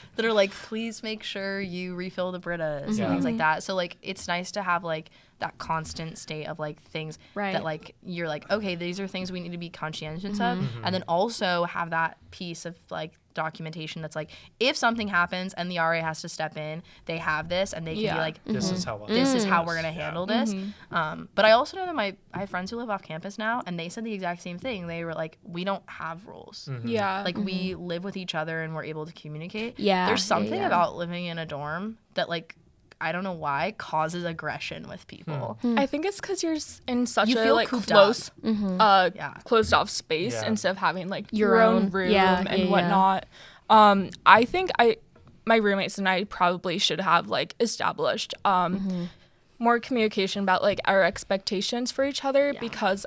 please make sure you refill the Britas and things like that. So like it's nice to have like that constant state of like things that like you're like, okay, these are things we need to be conscientious of, and then also have that piece of like documentation that's like, if something happens and the RA has to step in, they have this and they can be like, this is how we're gonna handle this. But I also know that I have friends who live off campus now, and they said the exact same thing. They were like, we don't have rules. Like we live with each other and we're able to communicate. There's something about living in a dorm that like I don't know why, causes aggression with people. I think it's because you're in such You a feel like cooped close, Yeah. closed off space Yeah. instead of having like Your your own own. room Yeah, and yeah, whatnot. I think my roommates and I probably should have like established more communication about like our expectations for each other because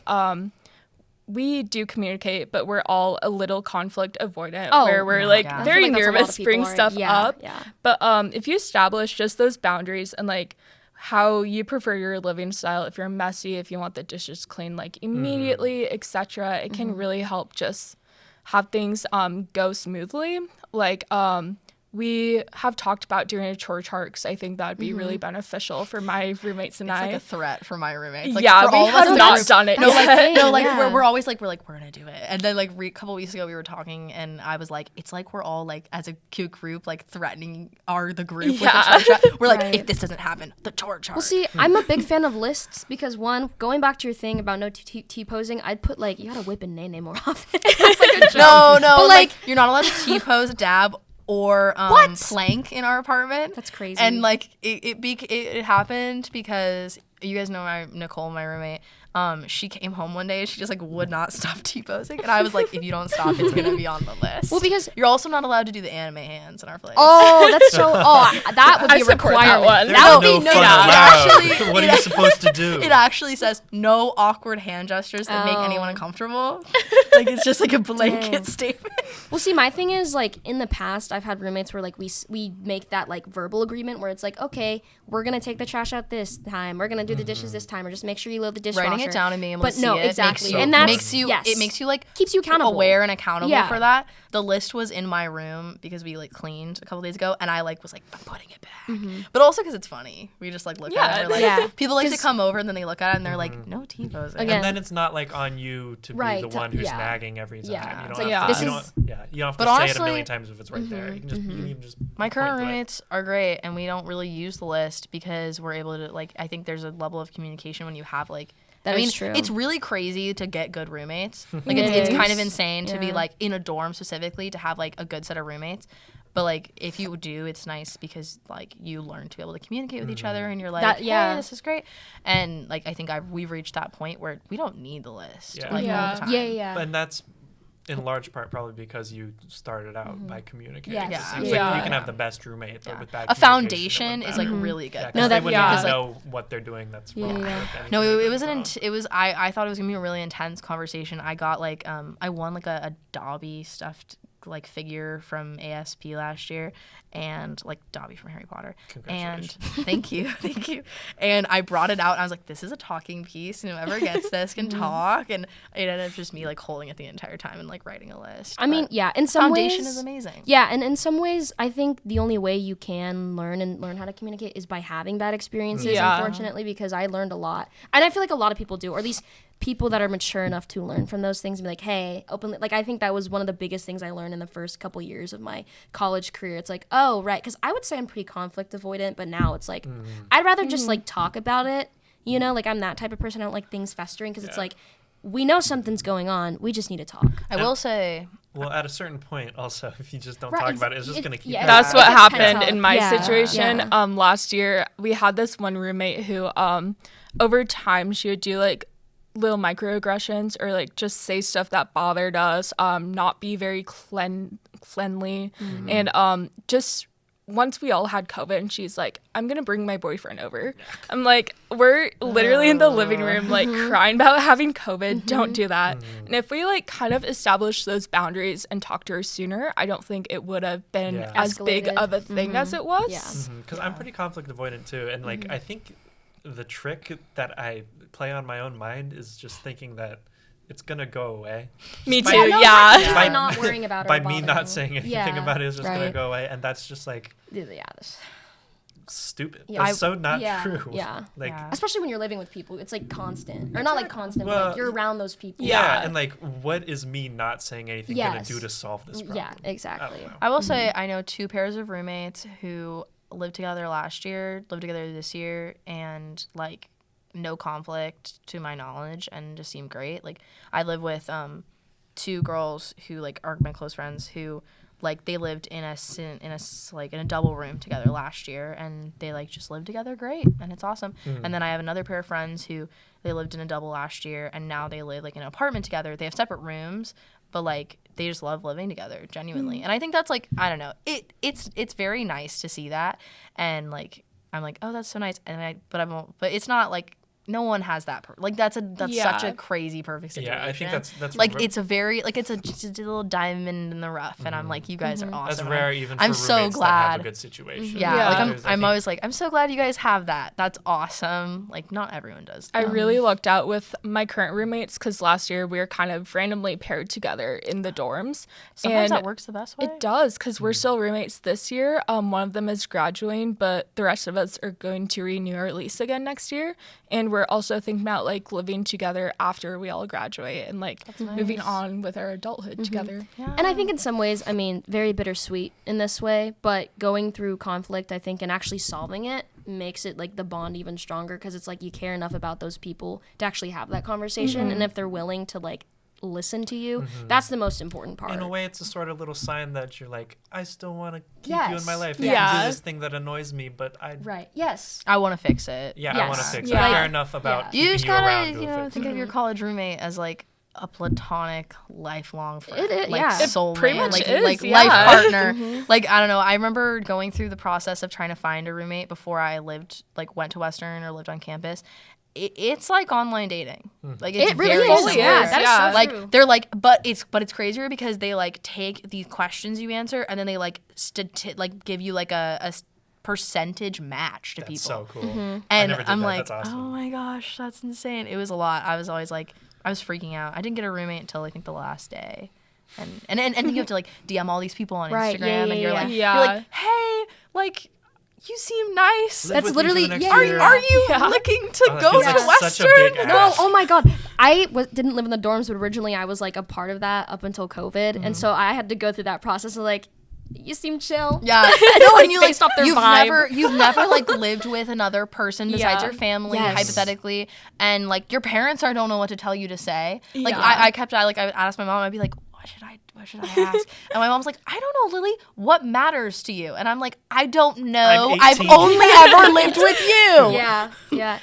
we do communicate, but we're all a little conflict avoidant where we're like yeah. very I feel like that's a lot nervous of to bring people are. stuff Yeah, up. yeah. But if you establish just those boundaries and like how you prefer your living style, if you're messy, if you want the dishes clean like immediately, etc., it can really help just have things go smoothly. Like we have talked about doing a chore chart because I think that would be really beneficial for my roommates and It's I. like a threat for my roommates. Like, Yeah, for we all of us have in not the done it No, yet. like Yeah. we're always like we're gonna do it, and then like a couple weeks ago we were talking, and I was like, it's like we're all like as a cute group like threatening the group with the Yeah. chore chart. We're like, Right. if this doesn't happen, the chore chart. Well, see, I'm a big fan of lists because one, going back to your thing about no T-posing, I'd put like, you gotta whip and nay more often. That's like a joke. no, But, like like- you're not allowed to T-pose, dab, or What? plank in our apartment. That's crazy. And like it happened because you guys know Nicole, my roommate. She came home one day and she just like would not stop T-posing, and I was like, if you don't stop, it's gonna be on the list. Well, because- you're also not allowed to do the anime hands in our place. Oh, that's so. that would I be a support that requirement. one. That would no be fun no. allowed. Actually, What are you supposed to do? It actually says no awkward hand gestures that make anyone uncomfortable. Like it's just like a blanket statement. Well, see, my thing is like in the past, I've had roommates where like we make that like verbal agreement where it's like, okay, we're gonna take the trash out this time, we're gonna do the dishes this time, or just make sure you load the dishwasher. Writing it down and being able But to see no, it exactly, makes and that's makes you yes. it makes you like Keeps you accountable. aware and accountable Yeah. for that. The list was in my room because we like cleaned a couple days ago, and I like was like, I'm putting it back, but also because it's funny. We just like look at it. And we're like, Yeah. people like to 'Cause- come over and then they look at it and they're like, no T-posing. Again- And then it's not like on you to be Right, the to- one who's yeah. nagging every time. Yeah. You It's don't like, have this to, is- you don't have to But say it a honestly- million times if it's right there. You can just you can just My current point to it. roommates are great, and we don't really use the list because we're able to like. I think there's a level of communication when you have like. That I mean, is true. it's really crazy to get good roommates. Like It it's kind is. of insane to be Yeah. like in a dorm specifically to have like a good set of roommates. But like if you do, it's nice because like you learn to be able to communicate with each other, and you're like, hey, this is great. And like I think we've reached that point where we don't need the list. Yeah. Like all Yeah. the time. Yeah. And that's in large part probably because you started out by communicating. Yes. It Yeah. seems Yeah. like you can have the best roommate, but with bad A communication, foundation it is wouldn't like matter. really good. Yeah, 'cause No, they that- wouldn't yeah. even Like- know what they're doing that's wrong. Yeah. with anything No, they're it doing was wrong. I thought it was gonna be a really intense conversation. I got like I won like a Dobby stuffed like figure from ASP last year, and like Dobby from Harry Potter. And thank you. And I brought it out and I was like, this is a talking piece, and whoever gets this can talk. And it ended up just me like holding it the entire time and like writing a list. I mean, But yeah. In some foundation ways, is amazing. Yeah, and in some ways, I think the only way you can learn how to communicate is by having bad experiences, Yeah. unfortunately, because I learned a lot. And I feel like a lot of people do, or at least people that are mature enough to learn from those things and be like, hey, openly. Like, I think that was one of the biggest things I learned in the first couple years of my college career. It's like, oh, right. Because I would say I'm pretty conflict avoidant, but now it's like, I'd rather just like talk about it, you know? Like, I'm that type of person. I don't like things festering because it's like, we know something's going on. We just need to talk. I will say Well, at a certain point, also, if you just don't Right, talk about it, it's just going to keep yeah, That's Yeah. what It just happened pent in up. my Yeah. situation. Yeah. Last year we had this one roommate who over time she would do like little microaggressions or like just say stuff that bothered us, not be very cleanly, and just once we all had COVID and she's like, I'm gonna bring my boyfriend over. I'm like, we're literally in the living room like crying about having COVID. Don't do that. And if we like kind of established those boundaries and talked to her sooner, I don't think it would have been Yeah. as big Escalated. of a thing as it was. Yeah. Because I'm pretty conflict avoidant too, and like I think the trick that I play on my own mind is just thinking that it's gonna go away. Me Just too. by- Yeah. Just By- by not worrying about it. By or me bothering not you. saying anything Yeah, about it, it's just gonna right. go away, and that's just like Yeah, this. stupid. Yeah. That's so not yeah, true. Yeah. Like Yeah. Especially when you're living with people, it's like constant, or not like constant, but Well, like you're around those people. yeah, Yeah. and like what is me not saying anything gonna Yes. do to solve this problem? Yeah, I exactly. don't know. I will say I know 2 pairs of roommates who lived together last year, lived together this year, and like no conflict to my knowledge, and just seem great. Like I live with 2 girls who like are my close friends who like they lived in a double room together last year, and they like just lived together great, and it's awesome. And then I have another pair of friends who they lived in a double last year, and now they live like in an apartment together. They have separate rooms, but like they just love living together genuinely. And I think that's like, I don't know, it's very nice to see that, and like I'm like, oh, that's so nice, and but it's not like, no one has that. That's such a crazy perfect situation. Yeah, I think that's like it's a very like it's just a little diamond in the rough, and I'm like, you guys are awesome. That's rare, even for I'm roommates so glad. that have a good situation. Yeah, like I'm always like, I'm so glad you guys have that. That's awesome. Like not everyone does. I really lucked out with my current roommates because last year we were kind of randomly paired together in the dorms. Sometimes that works the best way. It does, because we're still roommates this year. One of them is graduating, but the rest of us are going to renew our lease again next year. And we're also thinking about like living together after we all graduate and like moving on with our adulthood together. Yeah. And I think in some ways, I mean, very bittersweet in this way, but going through conflict, I think, and actually solving it makes it like the bond even stronger, because it's like you care enough about those people to actually have that conversation. And if they're willing to like listen to you, that's the most important part. In a way, it's a sort of little sign that you're like, I still want to keep you in my life. Yeah. You can do this thing that annoys me, but I I want to fix it. I want to fix it. I care enough about you just gotta around think of your college roommate as like a platonic lifelong friend, soulmate, pretty much life partner. Like I don't know, I remember going through the process of trying to find a roommate before I went to Western or lived on campus. It's like online dating. Like it's it really very is. similar. Yeah, that is so like true. they're like, but it's crazier because they like take the questions you answer and then they like give you like a percentage match to That's people. so cool. And I'm like, that's awesome. oh my gosh, that's insane. It was a lot. I was always like, I was freaking out. I didn't get a roommate until I think the last day. And then you have to like DM all these people on Instagram, and you're like, hey, like, you seem nice. That's literally, are you looking to go to Western? No, oh my God. I didn't live in the dorms, but originally I was like a part of that up until COVID. And so I had to go through that process of like, you seem chill. Yeah. No, and you like stop their vibe. You've never like lived with another person besides your family, hypothetically, and like your parents don't know what to tell you to say. Like I would ask my mom, I'd be like, what should I ask? And my mom's like, I don't know, Lily, what matters to you? And I'm like, I don't know. I've only ever lived with you. Yeah.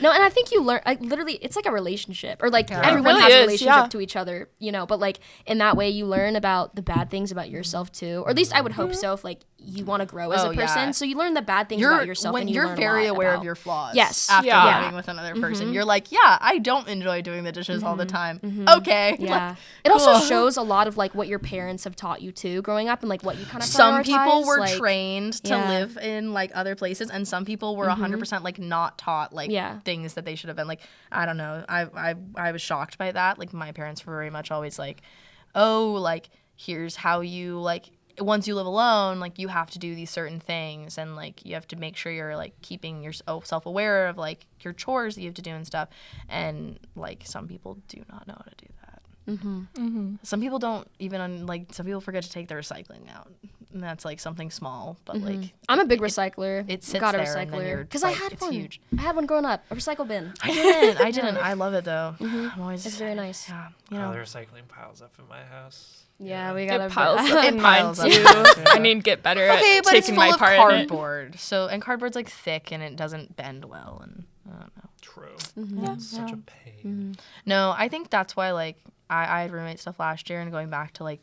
No, and I think you learn, literally, it's like a relationship. Or like everyone has a relationship to each other, you know, but like in that way you learn about the bad things about yourself too. Or at least I would hope so, if like you want to grow as a person. So you learn the bad things about yourself. When and you're very aware of your flaws. Yes. After living with another person. You're like, I don't enjoy doing the dishes all the time. Okay. Yeah. It also shows a lot of like what your parents have taught you too growing up, and like what you kind of some people were trained to live in like other places, and some people were 100% like not taught like things that they should have been. Like I don't know, I was shocked by that. Like my parents were very much always like, oh, like here's how you like, once you live alone, like you have to do these certain things, and like you have to make sure you're like keeping yourself aware of like your chores that you have to do and stuff. And like some people do not know how to do that. Some people don't even some people forget to take their recycling out, and that's like something small, but like I'm a big recycler. It sits got a there, recycler because like, I had it's one. huge. I had one growing up, a recycle bin. I didn't. I love it though. I'm always, it's very nice. Yeah, the recycling piles up in my house. Yeah, we got it piles up in mine too. I need to get better at but taking my part in cardboard. And cardboard's like thick and it doesn't bend well, and I don't know. True. It's such a pain. No, I think that's why like I had roommate stuff last year, and going back to like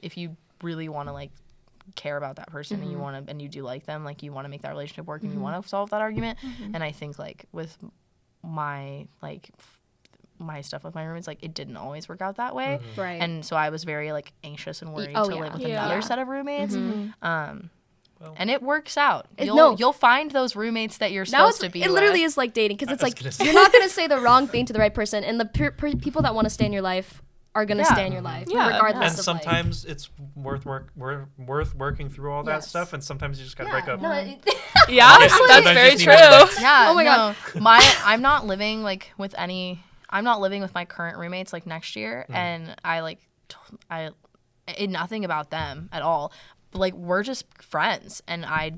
if you really want to like care about that person and you want to, and you do like them, like you want to make that relationship work and you want to solve that argument. And I think like with my stuff with my roommates, like it didn't always work out that way. Right. And so I was very like anxious and worried to live with another set of roommates. And it works out. You'll find those roommates that you're supposed to be with. It literally is like dating, because it's like you're not going to say the wrong thing to the right person, and the people that want to stay in your life are going to stay in your life, regardless. And sometimes it's worth working through all that stuff, and sometimes you just got to break up. That's very true. Oh my God. I'm not living with my current roommates like next year, and I nothing about them at all. But like we're just friends, and I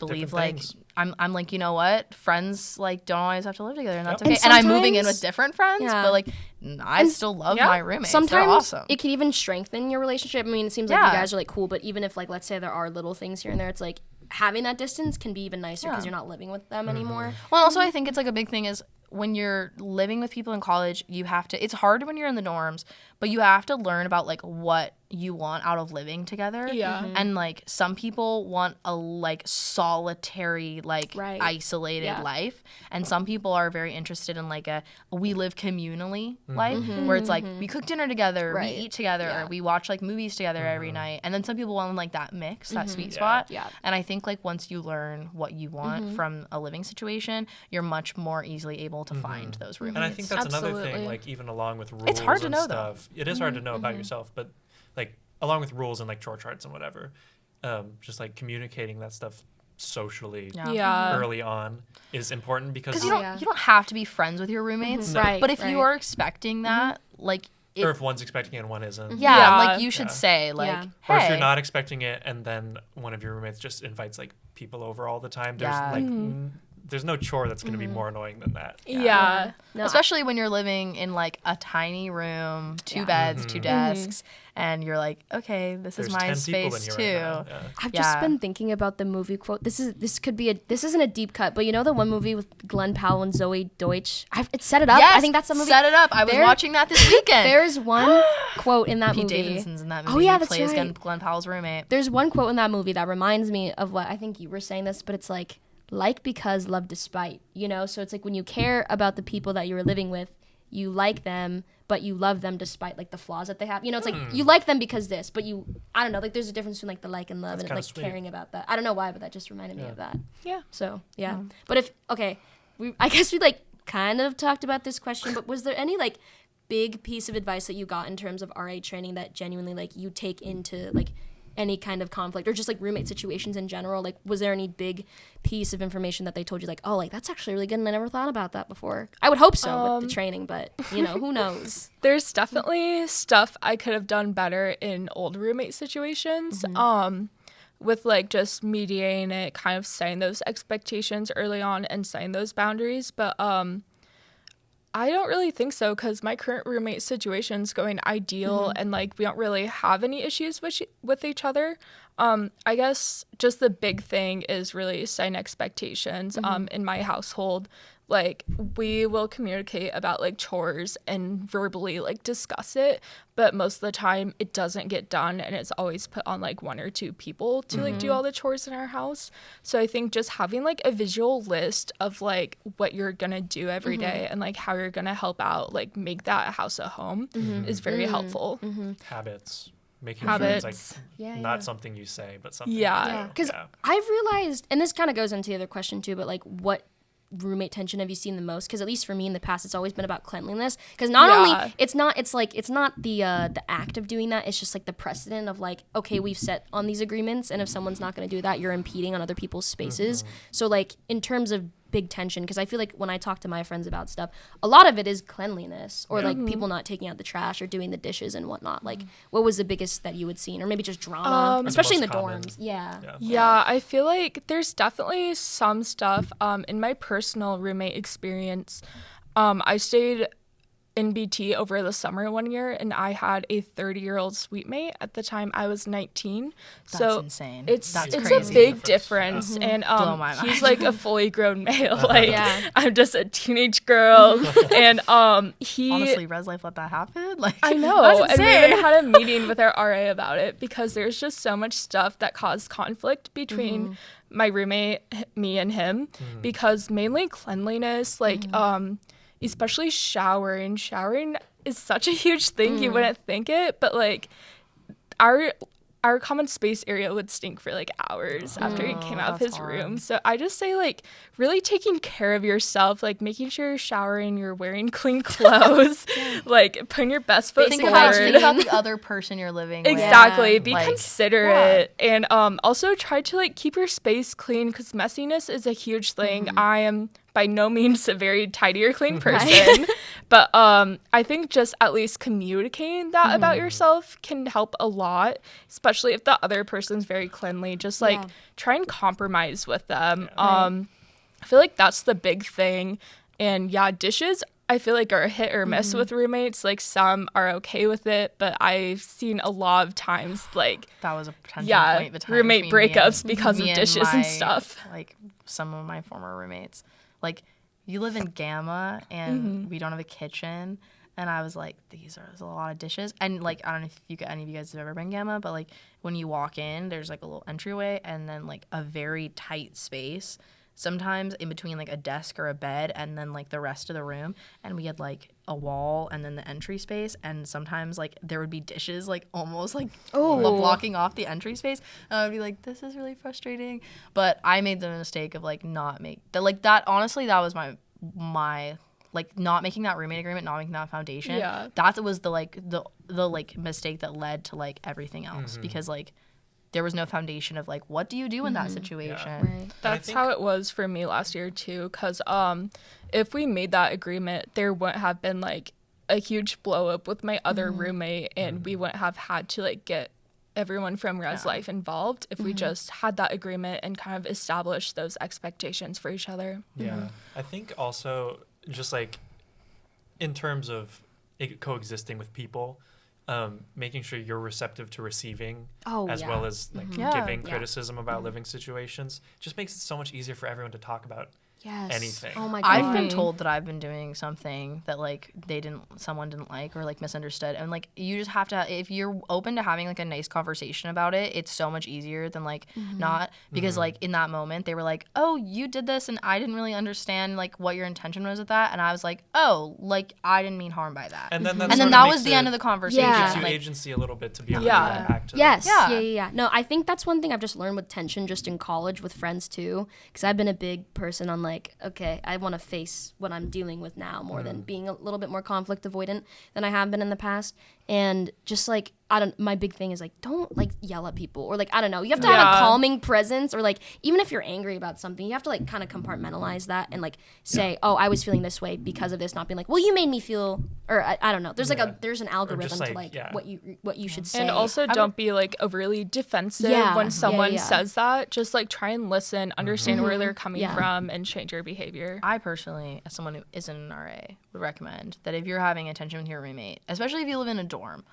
believe like I'm like, you know what, friends like don't always have to live together, and that's Yep. okay. And I'm moving in with different friends, but like I still love my roommates. Sometimes they're awesome. It can even strengthen your relationship. I mean, it seems like you guys are like cool, but even if like let's say there are little things here and there, it's like having that distance can be even nicer because you're not living with them anymore. Well, also I think it's like a big thing is when you're living with people in college, you have to, it's hard when you're in the dorms, but you have to learn about like what you want out of living together. Yeah. And like some people want a like solitary, like isolated life. And some people are very interested in like a we live communally life where it's like we cook dinner together, we eat together, or we watch like movies together every night. And then some people want like that mix, that sweet spot. Yeah. And I think like once you learn what you want from a living situation, you're much more easily able to find those roommates. And I think that's another thing, like even along with rules, it's hard to know stuff. It is hard to know about yourself, but like along with rules and like chore charts and whatever, just like communicating that stuff socially early on is important because you don't have to be friends with your roommates, but if you are expecting that, like. Or if one's expecting it and one isn't. Like you should say like, hey. Or if you're not expecting it and then one of your roommates just invites like people over all the time, there's like there's no chore that's going to be more annoying than that. No, especially when you're living in like a tiny room, 2 beds, 2 desks, and you're like, okay, this is my space too. Right I've just been thinking about the movie quote. This isn't a deep cut, but you know the one movie with Glenn Powell and Zoe Deutsch? It's Set It Up. Yes, I think that's the movie. Set It Up. I was watching that this weekend. There's one quote in that Pete movie. Davidson's in that movie. Oh yeah, he that's plays right. Glenn Powell's roommate. There's one quote in that movie that reminds me of what I think you were saying this, but it's like because, love despite, you know? So it's like when you care about the people that you were living with, you like them, but you love them despite like the flaws that they have. You know, it's like you like them because this, but I don't know, like there's a difference between like the like and love and like sweet. Caring about that. I don't know why, but that just reminded me of that. Yeah. So, yeah. But I guess we like kind of talked about this question, but was there any like big piece of advice that you got in terms of RA training that genuinely like you take into like any kind of conflict or just like roommate situations in general? Like was there any big piece of information that they told you like, oh, like that's actually really good and I never thought about that before? I would hope so with the training, but you know, who knows? There's definitely stuff I could have done better in old roommate situations. With like just mediating it, kind of setting those expectations early on and setting those boundaries, but I don't really think so because my current roommate situation's going ideal and like we don't really have any issues with each other. I guess just the big thing is really setting expectations in my household. Like we will communicate about like chores and verbally like discuss it, but most of the time it doesn't get done and it's always put on like 1 or 2 people to like do all the chores in our house. So I think just having like a visual list of like what you're gonna do every day and like how you're gonna help out, like make that house a home is very helpful. Habits. Making sure it's like not something you say, but something you do. Because I've realized, and this kind of goes into the other question too, but like what roommate tension have you seen the most? Because at least for me in the past, it's always been about cleanliness. Because not only it's not the act of doing that, it's just like the precedent of like, okay, we've set on these agreements, and if someone's not going to do that, you're impeding on other people's spaces. So like in terms of big tension, because I feel like when I talk to my friends about stuff, a lot of it is cleanliness or like people not taking out the trash or doing the dishes and whatnot. Like what was the biggest that you had seen, or maybe just drama, especially in the dorms? Yeah, I feel like there's definitely some stuff in my personal roommate experience. I stayed in BT over the summer one year, and I had a 30-year-old suite mate. At the time, I was 19. That's insane. It's crazy. A big difference, and he's like a fully grown male. Like I'm just a teenage girl, and he honestly, res life let that happen. Like I know, and we even had a meeting with our RA about it because there's just so much stuff that caused conflict between my roommate, me, and him, because mainly cleanliness, like especially showering. Showering is such a huge thing, you wouldn't think it, but like our common space area would stink for like hours after he came out of his room. So I just say like really taking care of yourself, like making sure you're showering, you're wearing clean clothes, like putting your best foot forward. Think about the other person you're living with. Exactly. Be considerate. And also try to like keep your space clean because messiness is a huge thing. I am by no means a very tidy or clean person. But I think just at least communicating that about yourself can help a lot, especially if the other person's very cleanly. Just like try and compromise with them. I feel like that's the big thing. And yeah, dishes I feel like are a hit or miss with roommates. Like some are okay with it, but I've seen a lot of times like that was a potential point between roommate breakups because of dishes and stuff. Like some of my former roommates, like you live in Gamma and we don't have a kitchen, and I was like, there's a lot of dishes, and like I don't know if any of you guys have ever been Gamma, but like when you walk in, there's like a little entryway and then like a very tight space. Sometimes in between like a desk or a bed and then like the rest of the room, and we had like a wall and then the entry space, and sometimes like there would be dishes like almost like blocking off the entry space, and I would be like, this is really frustrating. But I made the mistake of like not make that, like that honestly that was my like not making that roommate agreement, not making that foundation. That was the like mistake that led to like everything else, because like there was no foundation of like, what do you do in that situation? Right. That's how it was for me last year too, because if we made that agreement, there wouldn't have been like a huge blow up with my other roommate, and we wouldn't have had to like get everyone from Res Life involved if we just had that agreement and kind of established those expectations for each other. I think also just like in terms of coexisting with people, making sure you're receptive to receiving as well as like giving criticism about living situations just makes it so much easier for everyone to talk about anything. Oh my God. I've been told that I've been doing something that like someone didn't like or like misunderstood, and like you just have to, if you're open to having like a nice conversation about it, it's so much easier than like not, because like in that moment they were like, oh, you did this and I didn't really understand like what your intention was with that, and I was like, oh, like I didn't mean harm by that, and then that was the end of the conversation. It gives you like, agency a little bit to be able to react to Yes. No, I think that's one thing I've just learned with tension just in college with friends too, because I've been a big person on like, okay, I want to face what I'm dealing with now more than being a little bit more conflict avoidant than I have been in the past. And just like, my big thing is like, don't like yell at people, or like, I don't know, you have to have a calming presence, or like, even if you're angry about something, you have to like kind of compartmentalize that and like say, oh, I was feeling this way because of this, not being like, well, you made me feel, or I don't know. There's like there's an algorithm to like what you should say. And also don't be like overly defensive when someone says that. Just like try and listen, understand where they're coming from, and change your behavior. I personally, as someone who isn't an RA, would recommend that if you're having a tension with your roommate, especially if you live in a dorm,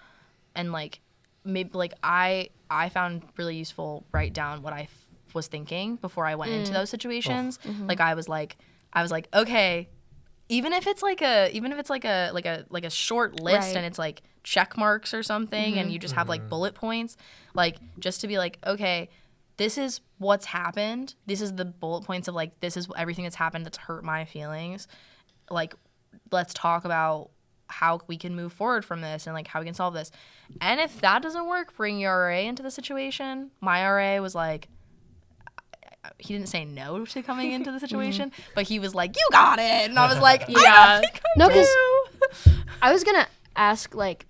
and like maybe like I found really useful write down what I was thinking before I went into those situations. Like I was like okay, even if it's like a short list and it's like check marks or something, and you just have like bullet points, like just to be like, okay, this is what's happened, this is the bullet points of like, this is everything that's happened that's hurt my feelings, like let's talk about how we can move forward from this and like how we can solve this. And if that doesn't work, bring your RA into the situation. My RA was like, he didn't say no to coming into the situation, but he was like, you got it. And I was like, I don't think I do. I was gonna ask, like,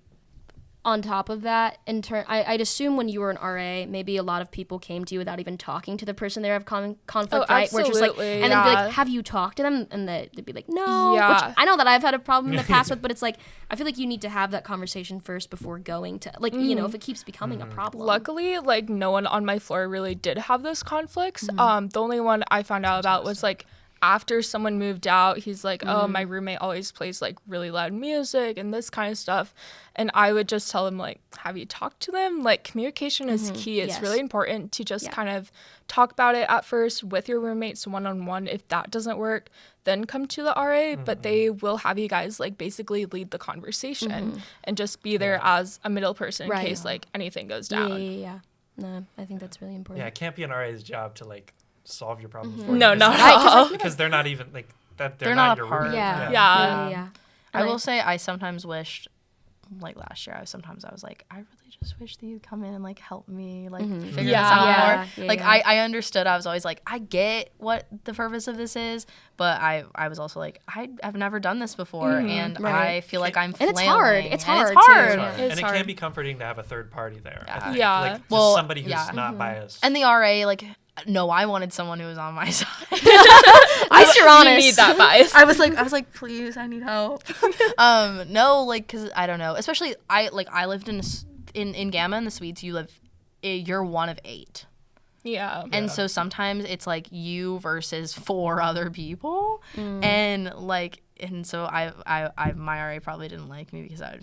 on top of that, I'd assume when you were an RA, maybe a lot of people came to you without even talking to the person they have conflict, right? Absolutely. Where just like, and then be like, have you talked to them? And they'd be like, no. Which I know that I've had a problem in the past with, but it's like, I feel like you need to have that conversation first before going to, like, you know, if it keeps becoming a problem. Luckily, like, no one on my floor really did have those conflicts. The only one I found out about was like, after someone moved out, he's like, oh, my roommate always plays like really loud music and this kind of stuff. And I would just tell him, like, have you talked to them? Like, communication is key. It's really important to just kind of talk about it at first with your roommates one-on-one. If that doesn't work, then come to the RA, but they will have you guys like basically lead the conversation and just be there as a middle person in case like anything goes down. No, I think that's really important. Yeah, it can't be an RA's job to like solve your problems for No, you. not at all. Because they're not even like that. They're not not your a part. roommate. Yeah. I will say I sometimes wished, like last year, I was like, I really just wish that you'd come in and like help me like figure this out more. Like I understood. I was always like, I get what the purpose of this is, but I was also like, I've never done this before, and I feel like I'm flailing. And it's hard. And it can be comforting to have a third party there. Yeah. Like, well, somebody who's not biased. And the RA, like, No, I wanted someone who was on my side. At least you're honest. You need that bias. I was like, please, I need help. No, like, cause I don't know. Especially I lived in Gamma in the Suites. You're one of 8. Yeah. And so sometimes it's like you versus 4 other people, and so my RA probably didn't like me because I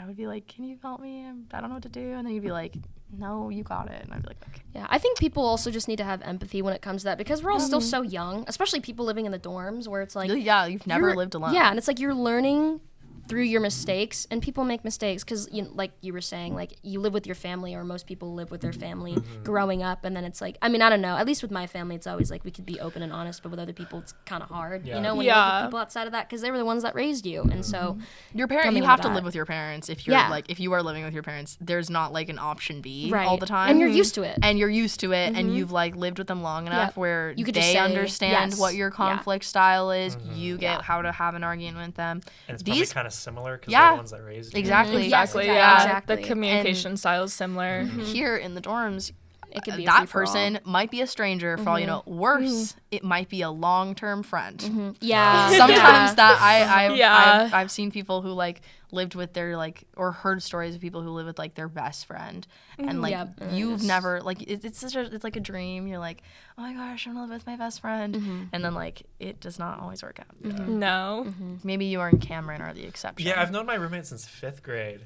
would be like, can you help me? I don't know what to do, and then you'd be like, no, you got it, and I'd be like, okay. Yeah, I think people also just need to have empathy when it comes to that because we're all still so young, especially people living in the dorms where it's like, yeah, you've never lived alone. Yeah, and it's like you're learning through your mistakes, and people make mistakes because, like you were saying, like you live with your family, or most people live with their family growing up, and then it's like, I mean, I don't know, at least with my family it's always like we could be open and honest, but with other people it's kind of hard, you know, when you live with people outside of that because they were the ones that raised you, and so your parents, you have to live with your parents if you're if you are living with your parents. There's not like an option B all the time, and you're used to it, and you've like lived with them long enough where you could they understand what your conflict style is. You get how to have an argument with them, and it's probably kind of similar because they're the ones that raised you. Exactly. The communication style is similar. Here in the dorms, it could be that person might be a stranger for all you know. Worse, it might be a long-term friend. Yeah. Sometimes that I've seen people who like lived with their like, or heard stories of people who live with like their best friend, and like you've never like it's like a dream. You're like, oh my gosh, I'm gonna live with my best friend, and then like it does not always work out. No. Maybe you and Cameron are the exception. Yeah, I've known my roommate since 5th grade,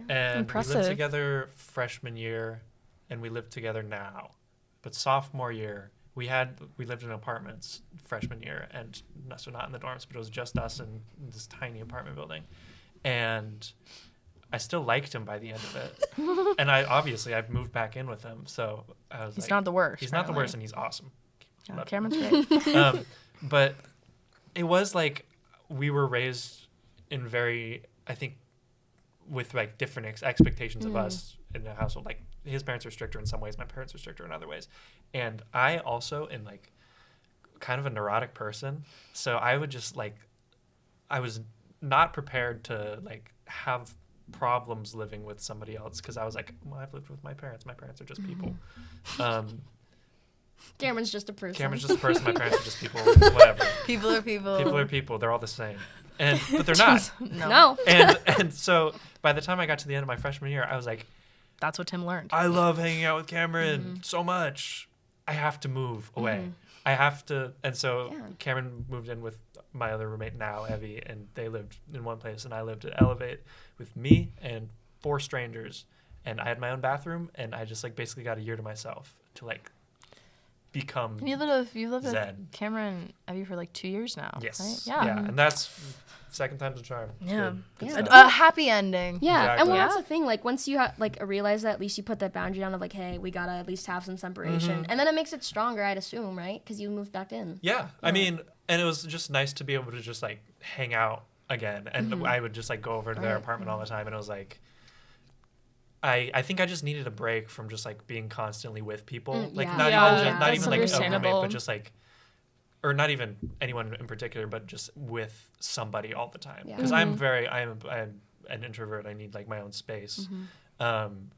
and Impressive. we lived together freshman year, and we live together now. But sophomore year, we lived in apartments freshman year, and so not in the dorms, but it was just us in this tiny apartment building. And I still liked him by the end of it. And I've moved back in with him, so I was he's not the worst. He's not the worst, and he's awesome. Yeah, Cameron's great. But it was like we were raised in very, I think, with like different expectations of us in the household. Like his parents are stricter in some ways, my parents are stricter in other ways. And I also am like kind of a neurotic person, so I would just like, I was not prepared to like have problems living with somebody else because I was like, well, I've lived with my parents are just people. Cameron's just a person. My parents are just people. Whatever. People are people. People are people. They're all the same. But they're not. No. And so by the time I got to the end of my freshman year, I was like, that's what Tim learned. I love hanging out with Cameron so much. I have to move away. I have to. And so Cameron moved in with my other roommate now, Evie, and they lived in one place, and I lived at Elevate with me and 4 strangers, and I had my own bathroom, and I just like basically got a year to myself to like become you lived with Zen. Cameron Evie for like 2 years now. Yes. Right? Yeah. And that's second time's a charm. Yeah. Good A happy ending. Yeah. Exactly. And well, that's the thing. Like once you realize that, at least you put that boundary down of like, hey, we gotta at least have some separation, and then it makes it stronger, I'd assume, right? Because you moved back in. Yeah. I mean, and it was just nice to be able to just like hang out again, and I would just like go over to their apartment all the time, and it was like, I think I just needed a break from just like being constantly with people, not even like a roommate, but just like, or not even anyone in particular, but just with somebody all the time. Because I'm an introvert. I need like my own space. I'm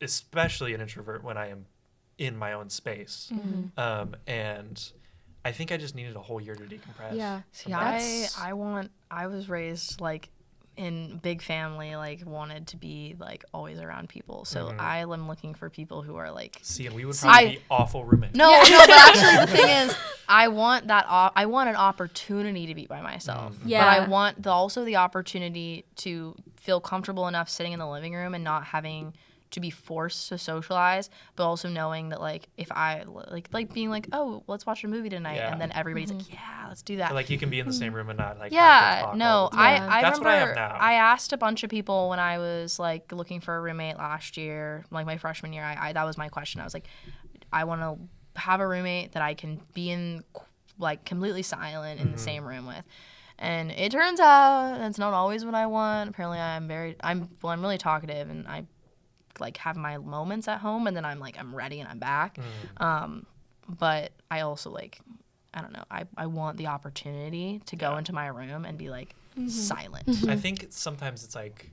especially an introvert when I am in my own space, and I think I just needed a whole year to decompress. Yeah. See, I was raised like in big family, like wanted to be like always around people. So I am looking for people who are like. See, and we would probably be awful roommates. No, but actually the thing is, I want an opportunity to be by myself. Yeah. But I want also the opportunity to feel comfortable enough sitting in the living room and not having to be forced to socialize, but also knowing that like if I like being like, oh, let's watch a movie tonight, and then everybody's like, yeah, let's do that. But, like you can be in the same room and not like I that's remember what I have now. I asked a bunch of people when I was like looking for a roommate last year, like my freshman year. I that was my question. I was like, I want to have a roommate that I can be in like completely silent in the same room with. And it turns out that's not always what I want. Apparently, I'm really talkative, and I like have my moments at home, and then I'm ready and I'm back. But I also like, I don't know, I want the opportunity to go into my room and be like silent. I think sometimes it's like,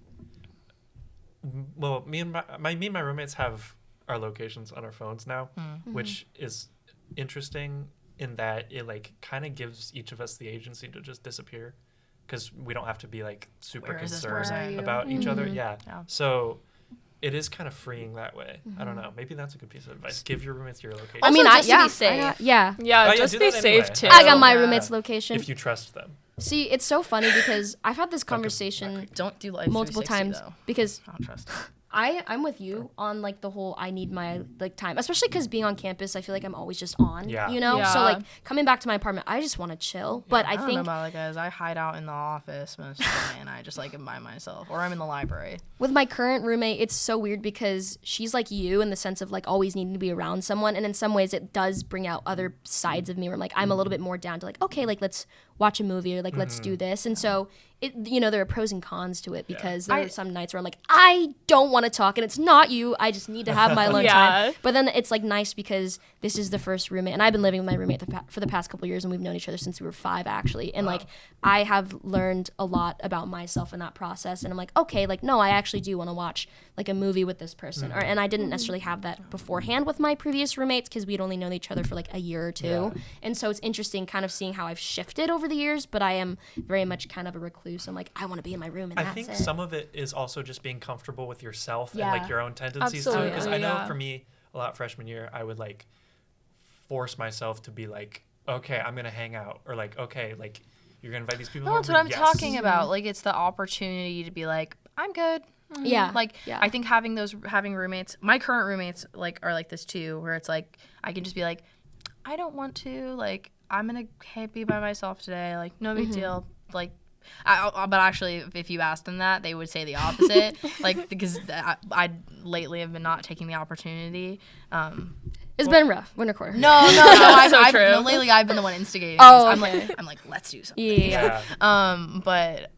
well, me and my roommates have our locations on our phones now, which is interesting in that it like kind of gives each of us the agency to just disappear, because we don't have to be like super concerned about each other. Yeah. So it is kind of freeing that way. I don't know. Maybe that's a good piece of advice. Give your roommates your location. I mean, just to be safe. Yeah. Just be safe too. I got my roommate's location. If you trust them. See, it's so funny because I've had this conversation Don't do life multiple times though. because I don't trust it. I'm with you on like the whole I need my like time, especially because being on campus, I feel like I'm always just on, you know? Yeah. So like coming back to my apartment, I just want to chill. But I don't know think about it, guys. I hide out in the office most of the day, and I just like am by myself, or I'm in the library. with my current roommate, it's so weird because she's like you in the sense of like always needing to be around someone. And in some ways it does bring out other sides of me where I'm like, I'm a little bit more down to like, okay, like let's watch a movie or like let's do this. And so it, you know, there are pros and cons to it because there are some nights where I'm like, I don't want to talk and it's not you. I just need to have my alone time. But then it's like nice because this is the first roommate and I've been living with my roommate for the past couple of years and we've known each other since we were 5 actually. And like I have learned a lot about myself in that process and I'm like, okay, like no, I actually do want to watch like a movie with this person. And I didn't necessarily have that beforehand with my previous roommates because we'd only known each other for like a year or two. And so it's interesting kind of seeing how I've shifted over the years, but I am very much kind of a recluse. I'm like, I want to be in my room and I that's think it. some of it is also just being comfortable with yourself and like your own tendencies too. Absolutely, Because I know for me, a lot freshman year, I would like force myself to be like, okay, I'm gonna hang out, or like, okay, like you're gonna invite these people. No, that's what I'm talking about. Like it's the opportunity to be like, I'm good. Yeah. Like I think having roommates, my current roommates like are like this too, where it's like I can just be like, I don't want to, like I'm gonna be by myself today, like no big deal, like. But actually, if you asked them that, they would say the opposite. Like because I lately have been not taking the opportunity. It's been rough, winter quarter. No. Lately I've been the one instigating. Oh, okay. I'm like, let's do something. Yeah. But